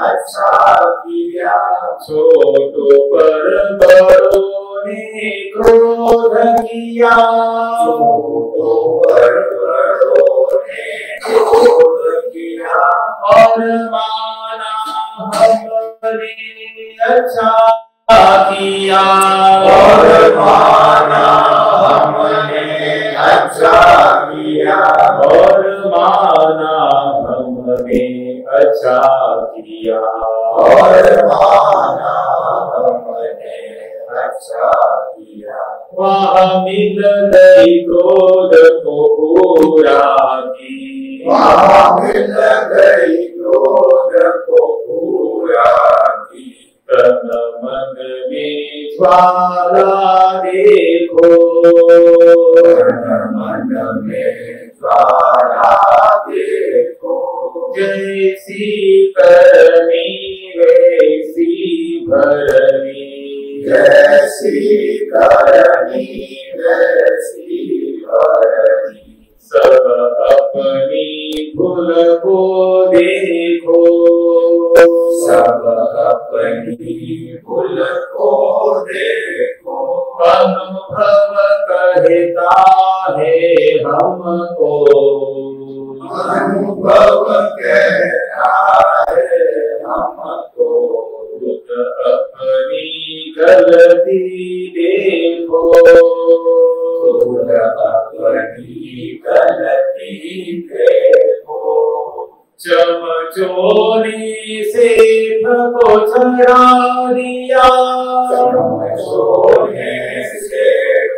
अच्छा किया, छोटों पर बड़ों ने क्रोध किया, छोटों पर बड़ों ने क्रोध किया, और माना हमने अच्छा किया, और माना हमने अच्छा किया, और माना हमने अच्छा किया, और माना हमने अच्छा किया, वहाँ मिल गई क्रोध को पूरा की, वहाँ मिल गई क्रोध को पूरा की, तन मन में ज्वाला देखो, मन में ज्वाला देखो, जैसी कर जैसी करनी वैसी करनी। सब अपनी भूल को देखो, सब अपनी भूल को देखो। अनुभव कहता है हमको, अनुभव कहता है हमको। खुद अपनी गलती देखो, खुद अपनी गलती देखो। चमचों ने सेठ को चढ़ा दिया, सोने से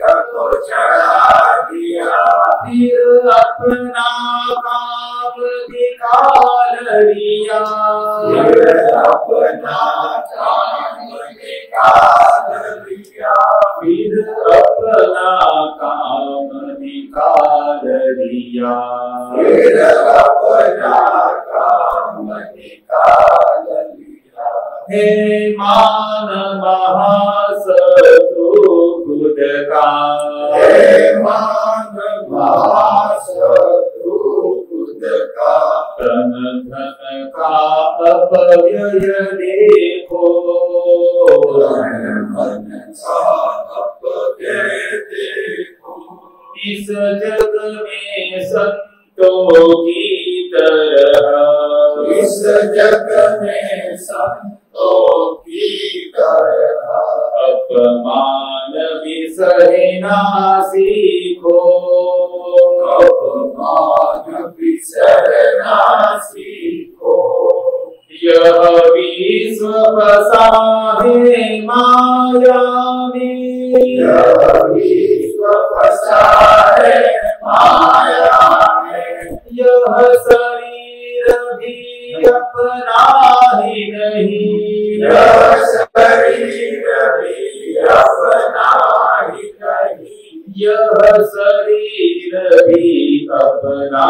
को चढ़ा दिया। फिर अपना काम निकाल लिया, फिर अपना काम निकाल लिया। फिर अपना काम निकाल लिया। फिर अपना काम निकाल लिया। हे मान महाशत्रु खुद का, हे मान महाशत्रु खुद का। तन धन का अपव्यय देखो, मन का अपव्यय देखो। इस जग में संतों की तरह, इस जग में संतों की तरह अपमान भी सहना सीखो, अपमान भी सहना सीखो। यह विश्व बसा है माया में, यह विश्व बसा है माया में। यह शरीर भी अपना ही नहीं, यह शरीर भी अपना ही नहीं। यह शरीर भी अपना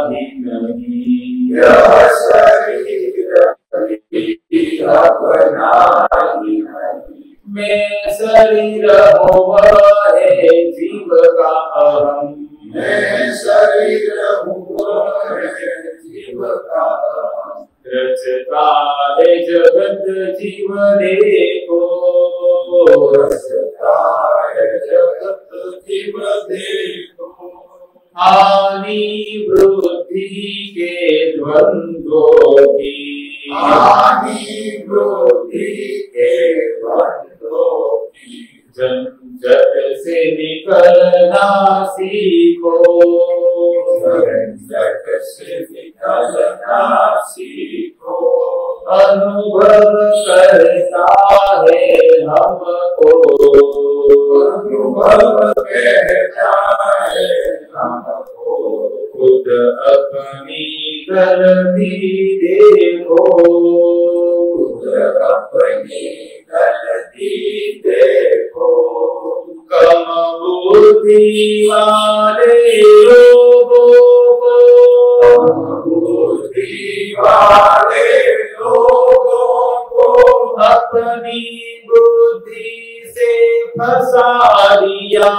ही नहीं। यह शरीर भी अपना ही नहीं। मैं शरीर हुआ है जीव का अहम, मैं शरीर हुआ है जीव का अहम। रचता है जगत जीव देखो, रचता है जगत जीव देखो। हानि वृद्धि के द्वंद्वों की, हानि वृद्धि के द्वंद्वों की। झंझट से निकलना सीखो, झंझट से निकलना सीखो। अनुभव करता है हमको, अनुभव कहता है हमको। खुद अपनी गलती देखो, खुद अपनी गलती देखो। कम बुद्धि वाले लोगों को, बुद्धि वाले लोगों को अपनी बुद्धि से फंसा दिया,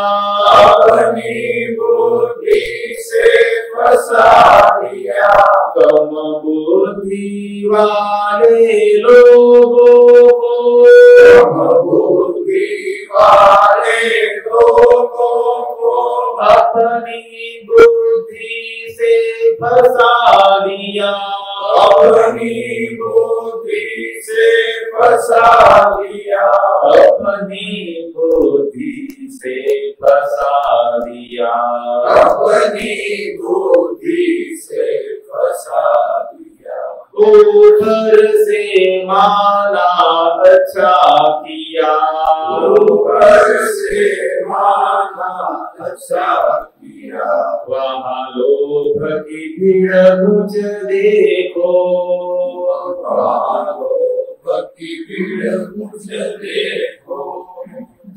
अपनी बुद्धि से फंसा दिया। कम बुद्धि वाले लोगों को, बुद्धि वाले लोगों को अपनी बुद्धि से फंसा दिया, अपनी बुद्धि से फंसा दिया। अपनी बुद्धि से फंसा दिया। अपनी बुद्धि से फंसा दिया। ऊपर से माना अच्छा किया, ऊपर से माना अच्छा किया। वहाँ लोभ की भीड़ मुझ देखो, भक्ति भीड़ मुझे देखो।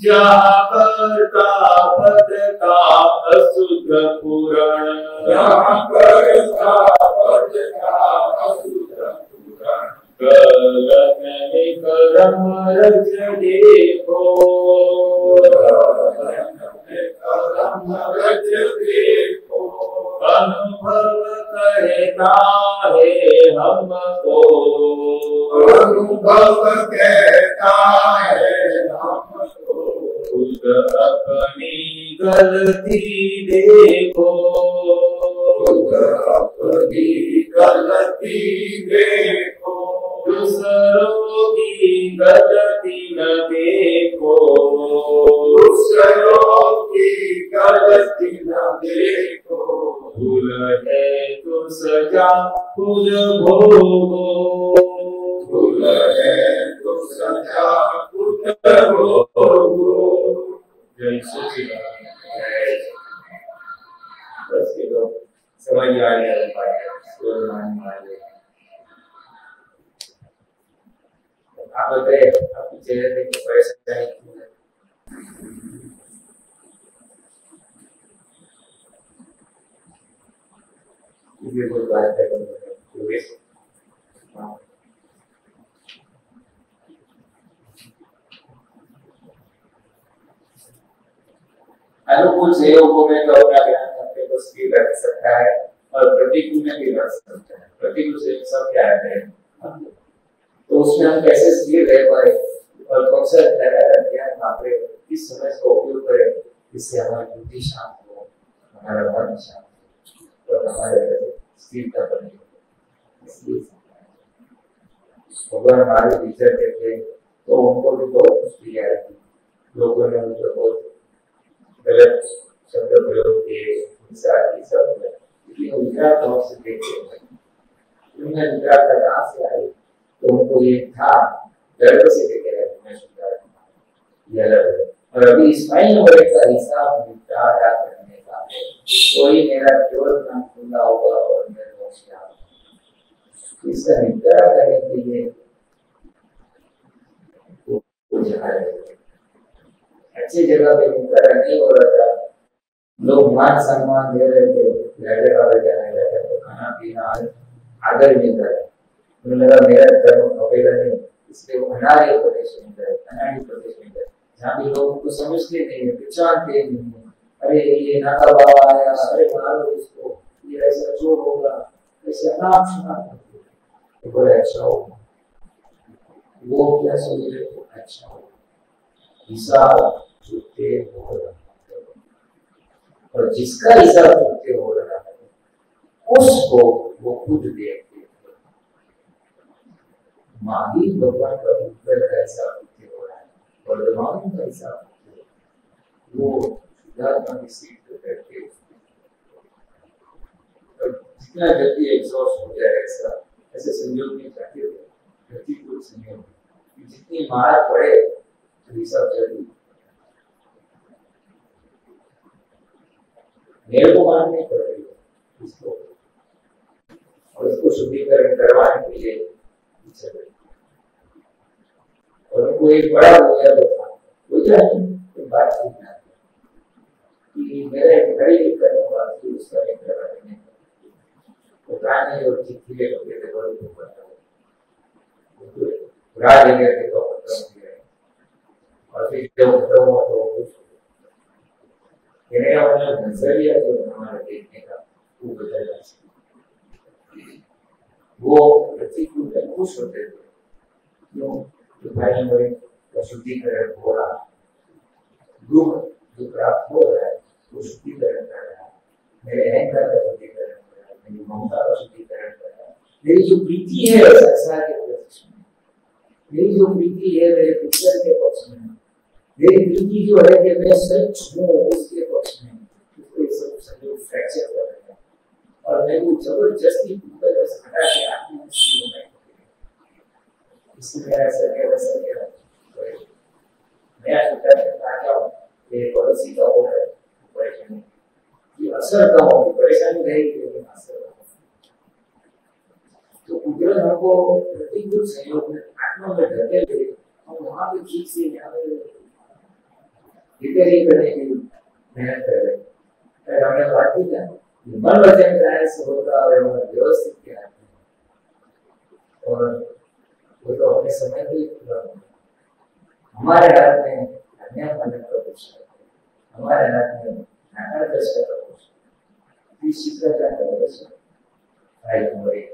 जहाँ करता पद का अशुद्ध पुराण, जहाँ करता पद का अशुद्ध पुराण। गलत अनेक रमरज देखो, रमरज देखो, अनुभव कहता है हमको, अनुभव कहता है हमको, खुद अपनी गलती देखो, खुद अपनी गलती देखो, दूसरों की गलती न देखो, दूसरों की गलती न देखो, भूल है तो सजा खुद भोगो, भूल है तो सजा खुद भोगो। जय श्री राम। बस ये तो समझ में आ गया आप बताइए आपके चेहरे पे कुछ परेशानी क्यों है? ये कोई बात है अनुकूल सहयोगों में तो अपना ज्ञान अपने को स्थिर रख सकता है और प्रतिकूल में भी रख सकता है। प्रतिकूल से सब क्या है तो उसमें हम कैसे स्थिर रह पाए और कौन सा लगातार ज्ञान वापरे, किस समय का उपयोग करें जिससे हमारी बुद्धि शांत हो, हमारा मन शांत हो और हमारे स्थिरता बने। इसलिए भगवान हमारे टीचर थे तो उनको भी बहुत मुश्किल आई थी, लोगों ने उनको बहुत गलत शब्द प्रयोग किए, हिंसा की सब इसलिए विचार भाव से देखते हैं उन्हें विचारता कहाँ से आई तो उनको ये था गर्व से देखे मैं सुधार और अभी स्पाइन होने का हिसाब निपटारा करने का है, कोई मेरा केवल नाम खुला होगा और मैं मोक्ष इसका निपटारा करने के लिए अच्छी जगह पे निपटारा नहीं हो रहा था, लोग मान सम्मान दे रहे थे, जाने लगा तो खाना पीना आदर मिलता है, उन्हें लगा मेरा धर्म अवेला नहीं, इसलिए वो अनार्य प्रदेश मिलता है, अनार्य प्रदेश मिलता है जहाँ भी लोगों को समझते नहीं है, पहचानते नहीं है, अरे ये नाका बाबा आया, अरे मारो इसको, ये ऐसा चोर होगा, ऐसे अनाप शनाप तो बड़ा अच्छा होगा, वो क्या समझ रहे थे अच्छा होगा, हिसाब चुकते हो रहा है और जिसका हिसाब चुकते हो रहा है उसको वो खुद देखते हैं। माही भगवान का उत्तर का हिसाब चुकते हो रहा है, वर्तमान का हिसाब वो शुद्धात्मा की सीट पे बैठते हैं। जितना जल्दी एग्जॉस्ट हो जाए ऐसे संयोग में चाहते हो, प्रतिकूल संयोग जितनी मार पड़े हिसाब जल्दी मेरे को मानने पड़ेगी इसको और इसको शुद्धिकरण करवाने के लिए और उनको एक बड़ा हो गया तो था वो जाए बात ठीक ना कि मेरे घड़ी करने वाला थी उसका एक करवाने वो प्राणी और चिट्ठी ले लोगे थे बड़े को पता राज लेकर के तो खत्म हो गया और फिर जब खत्म हुआ तो कुछ कहने का मतलब नजरिया जो हमारे देखने का वो बदल जाता है। वो प्रतिकूल में खुश होते थे क्यों तो भाई मेरे शुद्धिकरण हो रहा है, दुख जो प्राप्त हो रहा है वो शुद्धिकरण कर रहा है, मेरे अहंकार का शुद्धिकरण कर रहा है, मेरी ममता का शुद्धिकरण कर रहा है, मेरी जो प्रीति है संसार के पक्ष में, मेरी जो प्रीति है मेरे पिक्चर के पक्ष में, मेरी प्रीति जो है कि मैं सच हूँ उसके पक्ष में, उसको सब संयोग फ्रैक्चर कर रहे हैं और मैं वो जबरदस्ती ऊपर से हटा के आत्मनिष्ठ हो गए। इसलिए मेरा ऐसा क्या मैं सोचा क्या हूँ कि पड़ोसी का हो रहा है परेशानी ये असर कम होगी, परेशानी रहेगी लेकिन असर तो कुदरत हमको प्रतिकूल संयोग में आत्मा में ढके थे हम वहां पे ठीक से यहाँ पे रिपेयरिंग करने की मेहनत कर रहे हैं। हमें बात थी क्या मन वचन का ऐसा होता और व्यवस्थित क्या है और वो तो अपने समय पे पूरा होगा। हमारे हाथ में अन्य मानव का कुछ है, हमारे हाथ में नाना दशा का कुछ है। इस चीज का क्या करेगा सर? फाइल नंबर 1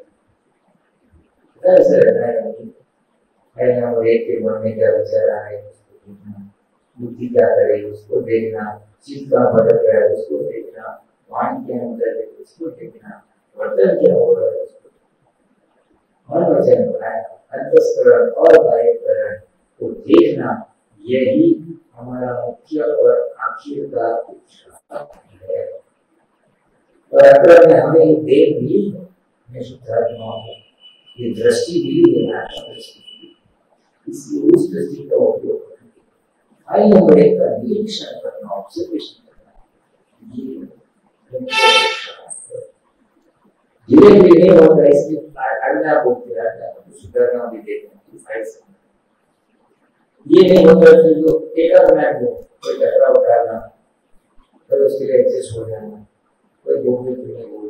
कैसे रहना है? फाइल नंबर 1 के मन में क्या विचार आ रहे हैं उसको देखना, बुद्धि क्या करे उसको देखना, चीज का भटक रहा है उसको देखना, मान के अंदर है उसको देखना, वर्तन क्या हो रहा है उसको, मन वचन बनाए अंतस्करण और बाह्यकरण को देखना, यही हमारा मुख्य और आखिर का है। और अंतर में हमें ये देख मिली है, हमें शुद्धात्मा ये दृष्टि मिली है, आत्मा दृष्टि, इसलिए उस दृष्टि का उपयोग करना, फाइल नंबर 1 का निरीक्षण करना, ऑब्जर्वेशन करना, ये धीरे धीरे नहीं होता। इसलिए अगला बोलते हैं सुधरना भी देखना फाइल से, ये नहीं होता फिर जो टेका बनाए हो, कोई टकराव उठाना, फिर उसके लिए एडजस्ट हो जाना, कोई बोलने को नहीं बोल,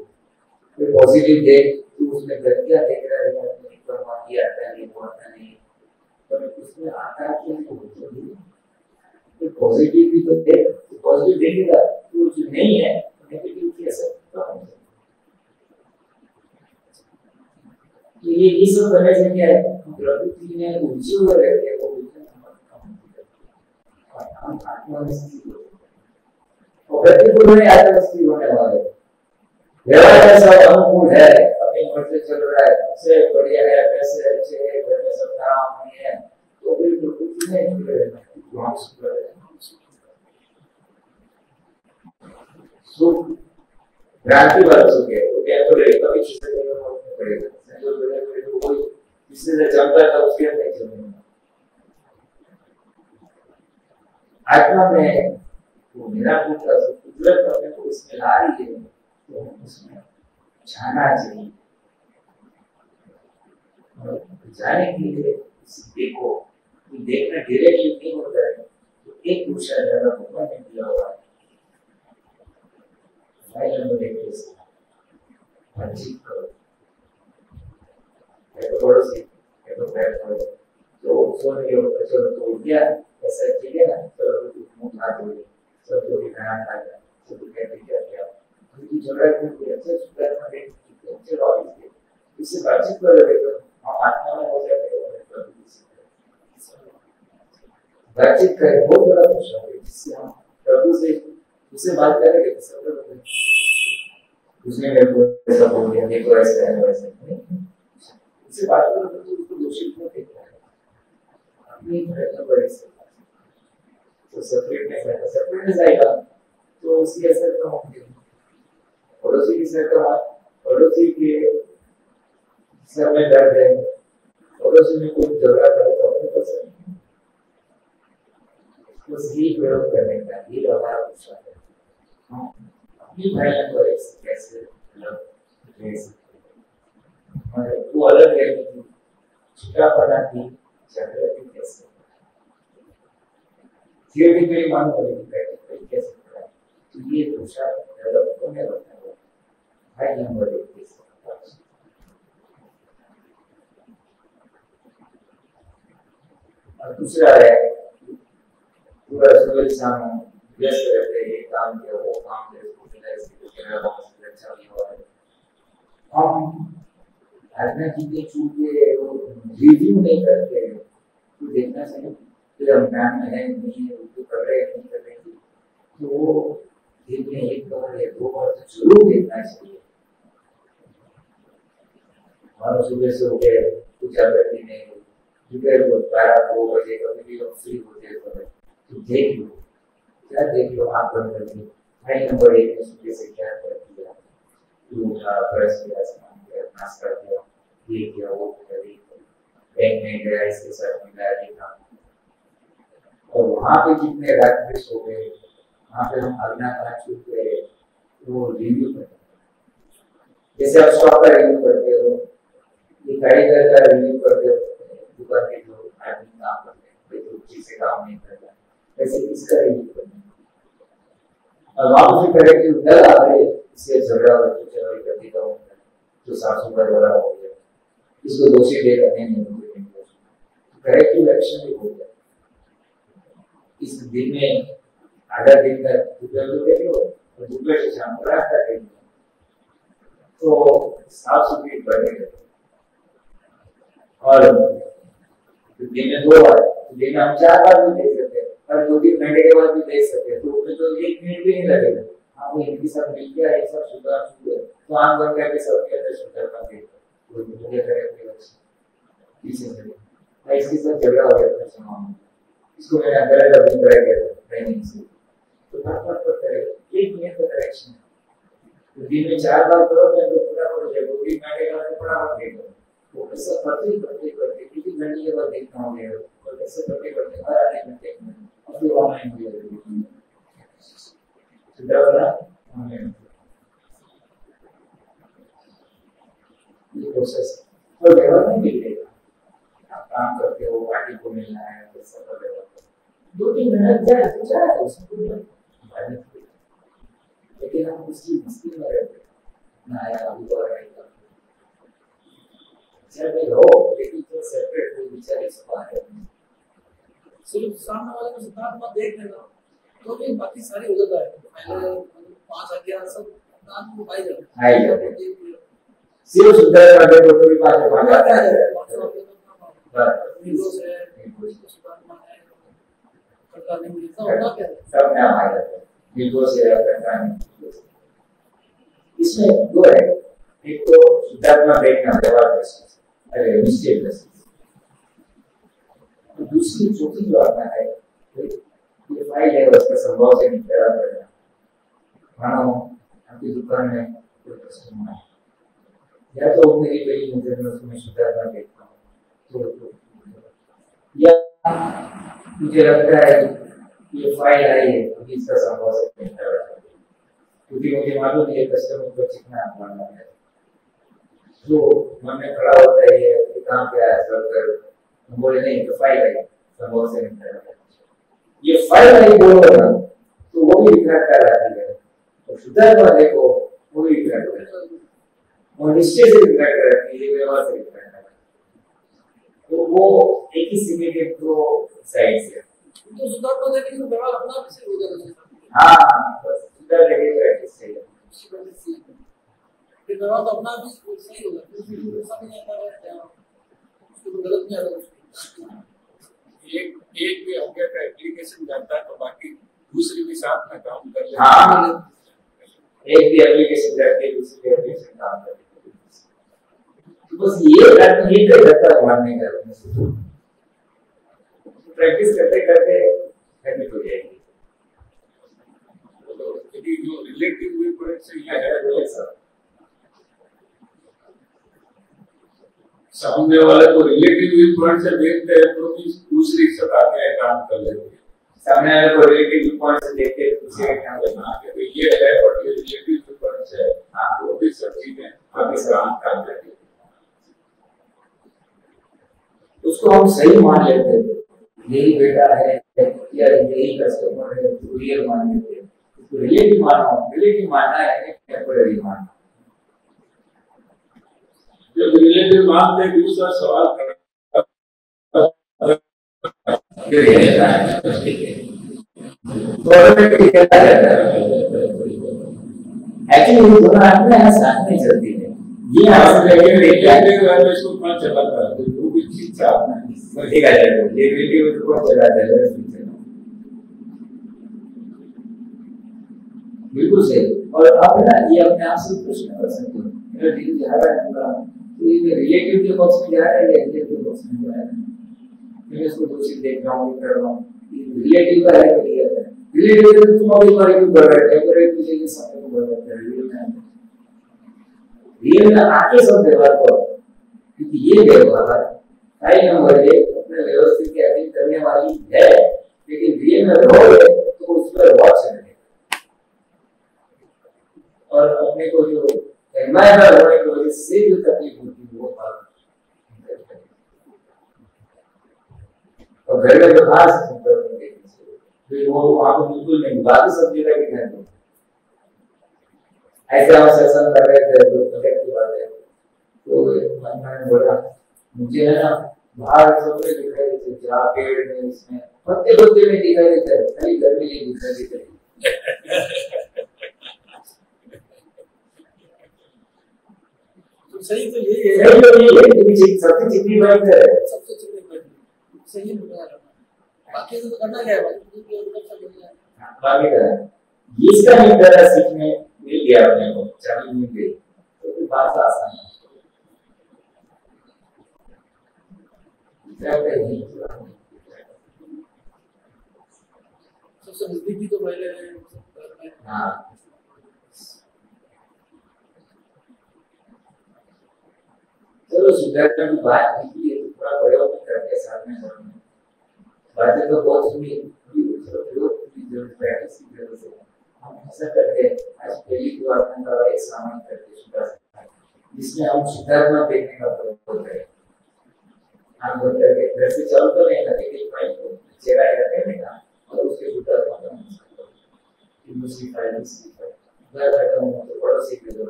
कोई पॉजिटिव देख तो उसमें गलतियां देख रहा है, ये आता है, वो आता नहीं, पर उसमें आता है क्या नहीं, पॉजिटिव भी तो देख, पॉजिटिव देखेगा तो जो नहीं है नेगेटिव कैसे कम। तो ये इस तरह से क्या है, प्रकृति में ऊंची हो रहती है, वो हम आत्मा में स्थित हो, और प्रतिकूल में आत्मा स्थित होने वाले व्यवहार सब अनुकूल है, अपनी मर्जी चल रहा है, सबसे बढ़िया है, पैसे अच्छे हैं, घर में सब काम नहीं है, तो कोई प्रकृति में नहीं रहना, वहां सुख है, सुख भ्रांति वाला सुख है, वो क्या तो रहेगा भी चीजें पड़ेगा, जो बड़े कोई जिससे से चलता था उसके नहीं चलने। आत्मा में वो मेरा पुत्र कुदरत अपने को इसमें ला रही है, तो उसमें जाना चाहिए, और जाने के लिए देखो, देखना डायरेक्टली नहीं होता है, तो एक दूसरा ज्यादा मौका नहीं दिया हुआ है। फाइल नंबर 1 के साथ बातचीत करो, पड़ोसी तो पैर करो, तो सोने के चलो तो क्या ऐसा ठीक है ना, चलो मुंह हाथ धो, सब जो भी खाना खा जाए, सब कहते क्या क्या उनकी जरूरत नहीं है, अच्छे सुधार में अच्छे रॉल इससे बातचीत करोगे तो हम आत्मा में हो जाते हैं, बातचीत करें बहुत बड़ा कुछ है, जिससे हम प्रभु से उससे बात करेंगे तो सब लोग उसने मेरे को ऐसा बोल दिया, देखो ऐसा है वैसा नहीं, इससे बात करो तो उसको दोषी क्यों देखता है, अपनी प्रयत्न बड़े से तो सेपरेटनेस आएगा तो उसकी असर कम होगी, पड़ोसी की सर का पड़ोसी के सर में दर्द है, पड़ोसी में कोई झगड़ा करे तो अपने पसंद उसकी प्रयोग करने का ये हमारा गुस्सा है, हम अपनी भाइयों को कैसे अलग रह सकते, वो अलग रहने की छुटापना की जागृति कैसे थियोरिटिकली मान करेगी प्रैक्टिकली कैसे करें, तो ये दूसरा डेवलप होने वाला है। फाइल नंबर 1 के साथ और दूसरा है पूरा सुबह शाम व्यस्त रहते हैं, काम किया वो काम किया उसको मिला इसके मेरा बहुत अच्छा भी हुआ है, हम आत्मा की चूके रिव्यू नहीं करते हैं, तो देखना चाहिए कि हम ज्ञान में है नहीं है, उसको कर रहे हैं नहीं कर रहे, तो वो दिन में 1 बार या 2 बार तो जरूर देखना चाहिए। और सुबह से उठे कुछ जागृति नहीं हुई, दोपहर को 12-2 बजे कभी भी फ्री होते हैं तो देख लो, क्या देख लो, आप बंद कर लो, फाइल नंबर 1 में सुबह से क्या कर दिया, उठा ब्रश किया, स्नान किया, नाश्ता किया, ये किया वो किया, बैंक में गया, इसके साथ मिला, ये काम, और वहां पे जितने रात में सो गए, वहां पे हम आज्ञा का छूट गए, वो रिव्यू करते, जैसे आप स्टॉक का रिव्यू करते हो, ये कारीगर का रिव्यू करते हो, दुकान के जो आदमी काम करते हैं, कोई तो ठीक से काम नहीं करता, वैसे इसका रिव्यू करते हैं, और वहां पे करें कि डर आ रहे इससे झगड़ा हो तो चलो करती का होता है, जो साफ सुथरा वाला हो गया, इसको दोषी दे करने नहीं होते, करेक्टिव एक्शन भी होता है। इस दिन में आधा दिन का दुपहर देख लो और दोपहर से शाम को रात तक देख लो, तो साफ सुथरी बनेगा। और दिन में 2 बार, दिन में हम 4 बार भी देख सकते हैं, और 2-3 घंटे के बाद भी देख सकते हैं, तो उसमें तो 1 मिनट भी नहीं लगेगा। आप इनके साथ मिल गया, एक साथ सुधार शुरू है, तो आम बन गया कि सबके अंदर सुधार का देख वो मुझे करेक्टिव एक्शन पीछे से मैं इसके साथ झगड़ा हो गया था समाज, इसको मैंने अंदर का भी ट्राई किया था ट्रेनिंग से, तो फटाफट करते 1 मिनट का करेक्शन है, तो दिन में 4 बार करो तो पूरा हो जाएगा, 2-3 घंटे के बाद फटाफट देखो, वो ऐसा करते किसी घंटे के बाद देखना हो गया, और ऐसे करते हर आधे घंटे में और फिर ऑनलाइन हो जाएगा, सुधार बना ऑनलाइन ये प्रोसेस और व्यवहार नहीं मिलेगा। आप काम करते हो, पार्टी को मिलना है, तो सब करेगा 2-3 मिनट जाए उसको, लेकिन हम उसकी मस्ती में रहते ना यार अभी तो रहेगा चल भाई हो, लेकिन तो सेपरेट कोई बेचारे सब आ रहे हैं, सिर्फ सामने वाले को सिद्धांत मत देख लेना तो भी बाकी सारे हो जाता है। पहले 5 आज्ञा सब सिद्धांत को पाई जाते हैं, सिर्फ सुधार का देखो तो भी बात है जाता है निर्दोष है, सुधात्मा है, करता नहीं मिलता होगा क्या सब नाम आ जाता है, निर्दोष है करता नहीं। इसमें 2 है, एक तो सुधात्मा देखना व्यवहार दृष्टि, अरे निश्चय दृष्टि, दूसरी चौथी जो आता है ये फाइल है, उसका संभव से निपटारा करना। मानो आपकी दुकान में कोई कस्टमर है, या तो मेरी पहली नजर में उसमें सुधारना देखता हूँ, तो या मुझे लगता है ये फाइल आई है तो इसका संभव से निपटारा करना, क्योंकि मुझे मालूम है कस्टमर को चिकना मानना है, तो मन में खड़ा होता है ये काम क्या है सर कर, हम बोले नहीं तो फाइल आई संभव से निपटारा करना, ये फाइल आई बोलो ना तो वो भी विकराट कर रही है, और सुधार देखो वो भी विकराट कर रही है, और निश्चय से विकराट कर रही है, ये व्यवहार से विकराट कर रही है, तो वो एक ही सिग्नल के 2 साइड से तो सुधार को देखें तो व्यवहार अपना भी सही हो जाएगा। हाँ बस सुधार देखे प्रैक्टिस सही है, फिर व्यवहार तो अपना भी सही होगा, क्योंकि ऐसा भी नहीं आता है उसको गलत नहीं आता। एक भी आज्ञा का एप्लीकेशन जाता है तो बाकी दूसरी भी साथ में काम कर लेते हैं। हाँ एक भी एप्लीकेशन जाती है दूसरी एप्लीकेशन काम करती है, तो बस ये करता है मानने का, प्रैक्टिस करते करते हैबिट हो जाएगी। तो यदि जो रिलेटिव व्यू पॉइंट से ये है तो सामने वाले को रिलेटिव व्यू पॉइंट से देखते हैं तो भी दूसरी सत्ता के काम कर लेते हैं, सामने वाले को रिलेटिव व्यू पॉइंट से देखते हैं दूसरे का काम करना है, तो ये है और ये रिलेटिव व्यू पॉइंट से हाँ वो भी सब चीजें आगे काम कर लेते हैं, उसको हम सही मान लेते हैं, यही बेटा है या यही कस्टमर है, तो रियल मान लेते हैं, उसको रिलेटिव मानना है टेम्पररी मानना। जब रिलेटिव मानते हैं दूसरा सवाल एक्चुअली दोनों आदमी यहाँ साथ में चलती है, ये इसको कौन चलाता है वो भी ठीक से आपने ठीक है ये वीडियो तो कौन चलाता है बिल्कुल सही। और आप ना ये अपने आप से प्रश्न कर सकते हो, मेरा दिल जा रहा है पूरा तो ये रिलेटिव के बॉक्स में जा रहा है या रिलेटिव बॉक्स में जा रहा है, मैं इसको दूसरी देख रहा हूँ कर रहा हूँ, रिलेटिव का है रियल है, रिलेटिव तो तुम अभी बारी को कर रहे हो पर एक दूसरे के सामने को बोल रहे हो रियल में आके सब व्यवहार करो, क्योंकि ये व्यवहार फाइल नंबर 1 अपने व्यवस्थित के अधीन करने वाली है, लेकिन रियल में रहोगे तो उस पर वॉच करेंगे और अपने को जो एडमायर होने की वजह से जो तकलीफ होती है वो बात और घर में तो खास फिर वो आपको बिल्कुल नहीं बाकी सब जगह की ध्यान दो। ऐसे हम सत्संग कर रहे थे तो प्रोजेक्ट की बात है तो मैंने बोला मुझे है ना बाहर सब में दिखाई देते, जहाँ पेड़ में इसमें पत्ते पत्ते में दिखाई देते हैं, खाली घर में ये दिखाई देते हैं। सही तो यही है, सही तो यही है, लेकिन सबसे चिकनी बात है, सबसे चिकनी बात सही है। बाकी तो करना क्या है भाई, बाकी का इसका निपटारा सीखने मिल गया अपने को, चाबी मिल गई तो बात आसान है। सबसे नजदीकी तो पहले हाँ चलो सिद्धार्थ की बात की है, थोड़ा प्रयोग करके साथ में करना बातें तो बहुत सुनी, प्रैक्टिस की जरूरत है। हम ऐसा करते हैं, आज पहली बार में का एक सामान करके सुधार जिसमें हम सिद्धार्थ देखने का प्रयोग करें। हम लोग करके घर से चालू करें ना, एक फाइल को चेहरा रखते हैं ना, और उसके ऊपर दूसरी फाइल घर बैठा हूँ तो पड़ोसी के दो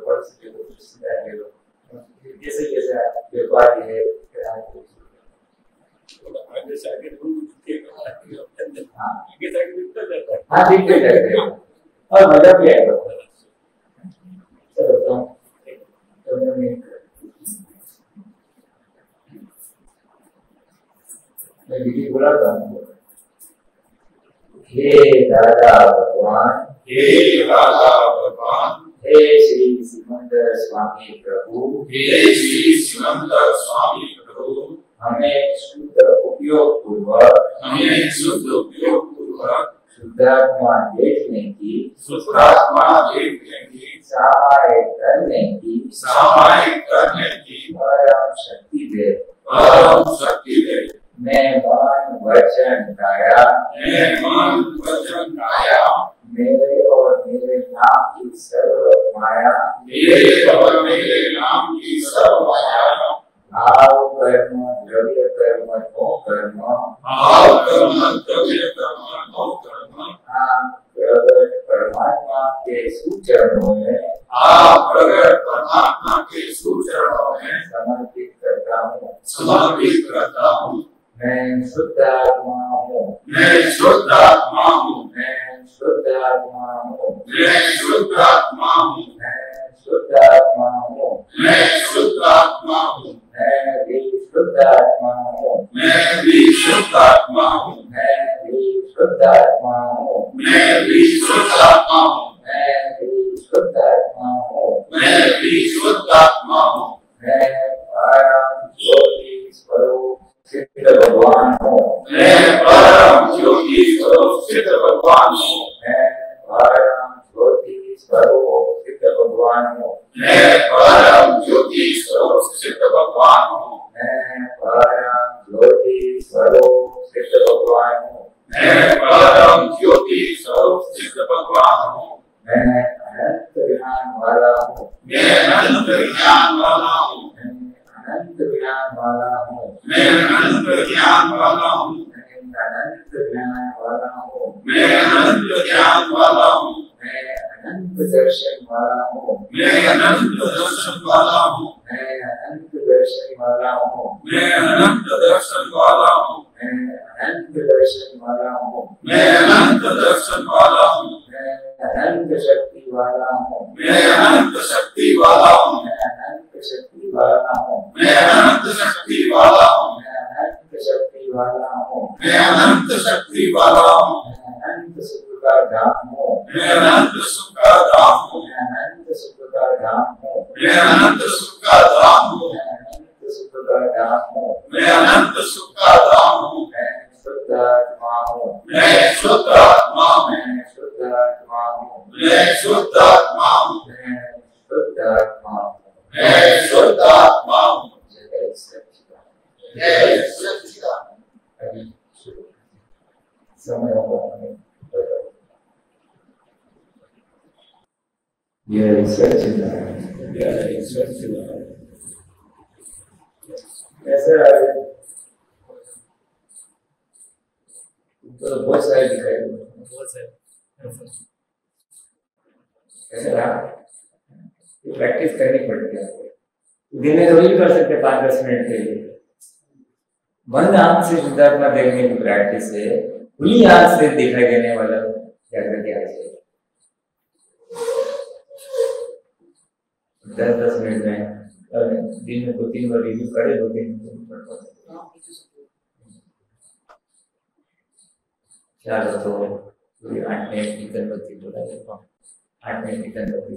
रिश्तेदार के दो, जैसे जैसे व्यापार है हाँ दिखते जाते हैं और मजा भी आएगा। चलो मैं विधि बोला था, हे दादा भगवान, हे राजा भगवान, हे श्री सिकंदर स्वामी प्रभु, हे श्री सिकंदर स्वामी प्रभु, हमें शुद्ध उपयोग पूर्वक शुद्धात्मा देखने की सामायिक करने की परम शक्ति दे। मैं मन वचन काया मेरे और मेरे नाम की सर्व माया भाव कर्म द्रव्य कर्म नो कर्म प्रगट परमात्मा के सुचरणों में समर्पित करता हूँ। मैं शुद्ध आत्मा हूँ, मैं शुद्ध आत्मा हूँ, मैं शुद्ध आत्मा हूँ, मैं शुद्ध आत्मा हूँ, मैं शुद्ध आत्मा हूँ, मैं शुद्ध आत्मा हूँ, मैं भी शुद्ध आत्मा हूँ, मैं भी शुद्ध आत्मा हूँ, मैं भी शुद्ध आत्मा हूँ, मैं भी शुद्ध आत्मा हूँ, मैं भी शुद्ध आत्मा हूँ, मैं भी शुद्ध आत्मा हूँ, मैं परम ज्योति स्वरूप सिद्ध भगवान हूँ, मैं परम ज्योति स्वरूप सिद्ध भगवान हूँ, मैं परम ज्योति स्वरूप सिद्ध भगवान हूँ, मैं परम ज्योति स्वरूप सिद्ध भगवान हूँ, मैं परम ज्योति स्वरूप सिद्ध भगवान हूँ, मैं परम ज्योति स्वरूप सिद्ध भगवान हूँ, मैं अनंत ज्ञान वाला हूँ, मैं अनंत ज्ञान वाला हूँ, अनंत ज्ञान वाला हूँ, मैं अनंत ज्ञान वाला हूँ, मैं अनंत ज्ञान वाला हूँ, मैं अनंत ज्ञान वाला हूँ, मैं अनंत दर्शन वाला हूँ, मैं अनंत दर्शन वाला हूँ, मैं अनंत दर्शन वाला हूँ, मैं अनंत दर्शन वाला हूँ, मैं अनंत दर्शन वाला हूँ, मैं अनंत दर्शन वाला हूँ, मैं अनंत शक्ति वाला हूँ, मैं अनंत शक्ति वाला हूँ, मैं अनंत शक्ति वाला हूँ, मैं अनंत शक्ति वाला हूँ, मैं अनंत शक्ति वाला हूँ, मैं अनंत शक्ति वाला हूँ, मैं अनंत सुख का धाम हूँ, मैं अनंत सुख का धाम हूँ, मैं अनंत सुख का धाम हूँ, मैं अनंत सुख का धाम हूँ, मैं अनंत सुख का धाम हूँ, मैं अनंत सुख का धाम हूँ, मैं शुद्ध आत्मा हूँ, मैं शुद्ध आत्मा हूँ, मैं शुद्ध आत्मा हूँ, मैं शुद्ध आत्मा हूँ, मैं शुद्ध आत्मा हूँ, मैं शुद्ध आत्मा हूँ। जय सच्चिदानंद, जय सच्चिदानंद। अभी समय होगा जय सच्चिदानंद, जय सच्चिदानंद। कैसे आ रहे? तो बहुत सारे दिखाई बहुत सारे कैसे रहा? प्रैक्टिस करनी पड़ती है, दिन में तो नहीं कर सकते 5-10 मिनट के लिए, बंद आंख से शुद्धात्मा देखने की प्रैक्टिस है, खुली आंख से दिखाई देने वाला जागृति आ जाए। 10-10 मिनट में दिन में 2-3 बार रिव्यू करे, 2-3 मिनट चलो तो 8 मिनट की गणपति बोला जाता है, 8 मिनट की गणपति।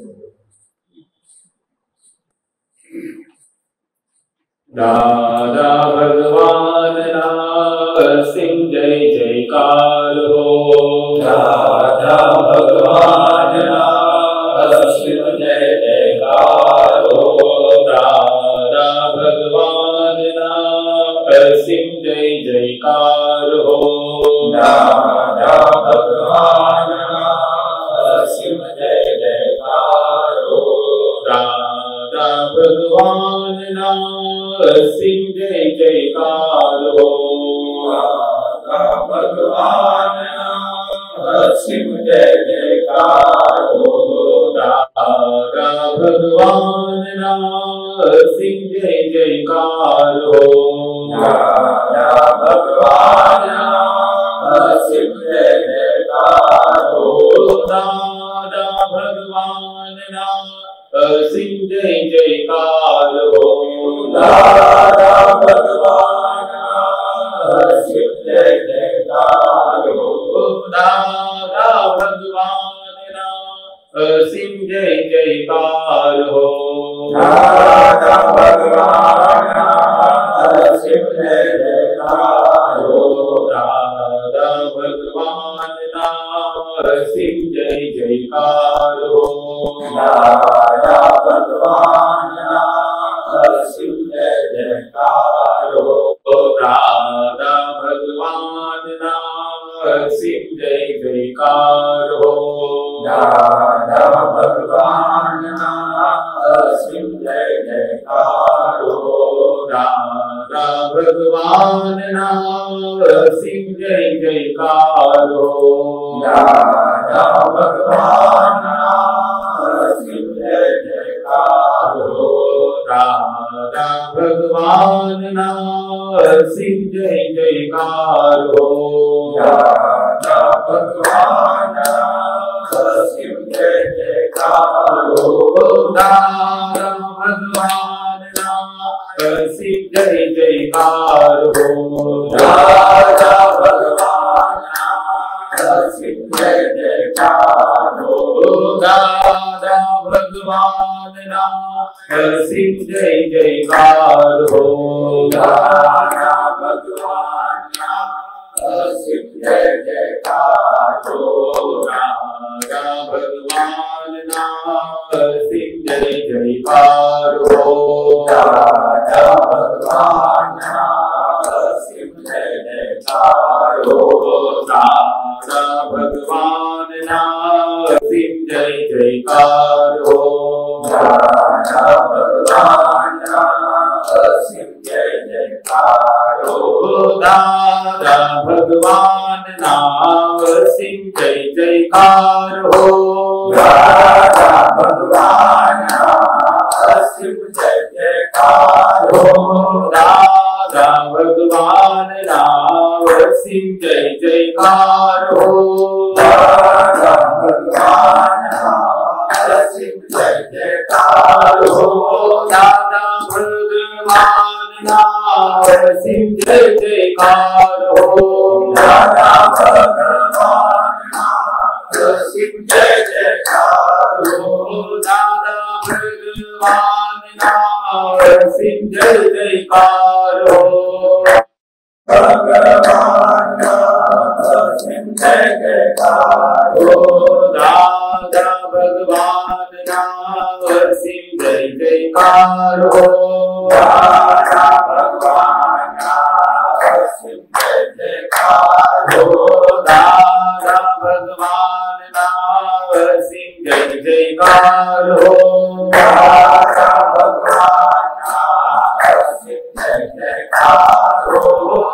दादा भगवान सिंह जय जयकार हो। दादा भगवान शिव जय जयकार हो। दादा भगवान सिंह जय जयकार हो। दादा भगवान शिव जय जयकार हो। दादा भगवान सिंह जय जयकार हो। दादा भगवान शिव जय जयकार हो। दादा भगवान सिंह जय जयकार हो। दादा भगवान शिव जय जयकार हो। दादा भगवान सिंह जय जयकार हो। दादा भगवान शिव जय जयकार हो। दादा भगवान सिंह जय जयकार हो। दादा भगवान शिव जय जयकार हो। दादा भगवान सिंह जय जयकार हो। दादा भगवान शिव जय जयकार हो। दादा भगवान सिंह जय जयकार हो। दादा भगवान शिव जय जयकार हो। दादा भगवान सिंह जय जयकार हो। दादा भगवान शिव जय जयकार हो। दादा भगवान सिंह जय जयकार हो। दादा भगवान शिव जय जयकार हो। दादा भगवान सिंह जय जयकार हो। दादा भगवान शिव जय जयकार हो। दादा भगवान सिंह जय जयकार हो। दादा भगवान शिव जय जयकार हो। दादा भगवान सिंह जय जयकार हो। दादा भगवान शिव जय जयकार हो। दादा भगवान सिंह जय जयकार हो। दादा भगवान शिव जय जयकार हो। दादा भगवान सिंह जय जयकार हो। दादा भगवान शिव जय जयकार हो। दादा भगवान सिंह जय जयकार हो। दादा भगवान शिव जय जयकार हो। दादा भगवान सिंह जय जयकार हो। दादा भगवान शिव जय जयकार हो। दादा भगवान सिंह जय जयकार हो। भगवान सिंह जय जयकार हो। दादा भगवान सिंह जय जयकार हो। दादा भगवान सिंह जय जयकार हो। दादा भगवान सिंह जय जयकार हो। दादा भगवान सिंह जय जयकार हो।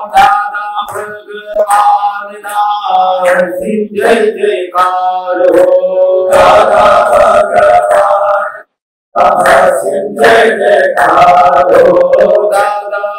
दादा भगवान सिंह जय जयकार हो। दादा भगवान सिंह जय जयकार हो। दादा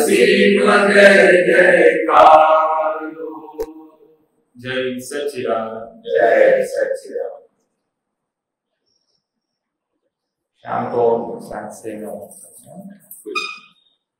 असीम जय जयकार हो। जय सच्चिदानंद। जय सच्चिदानंद। शाम को 7 से 9।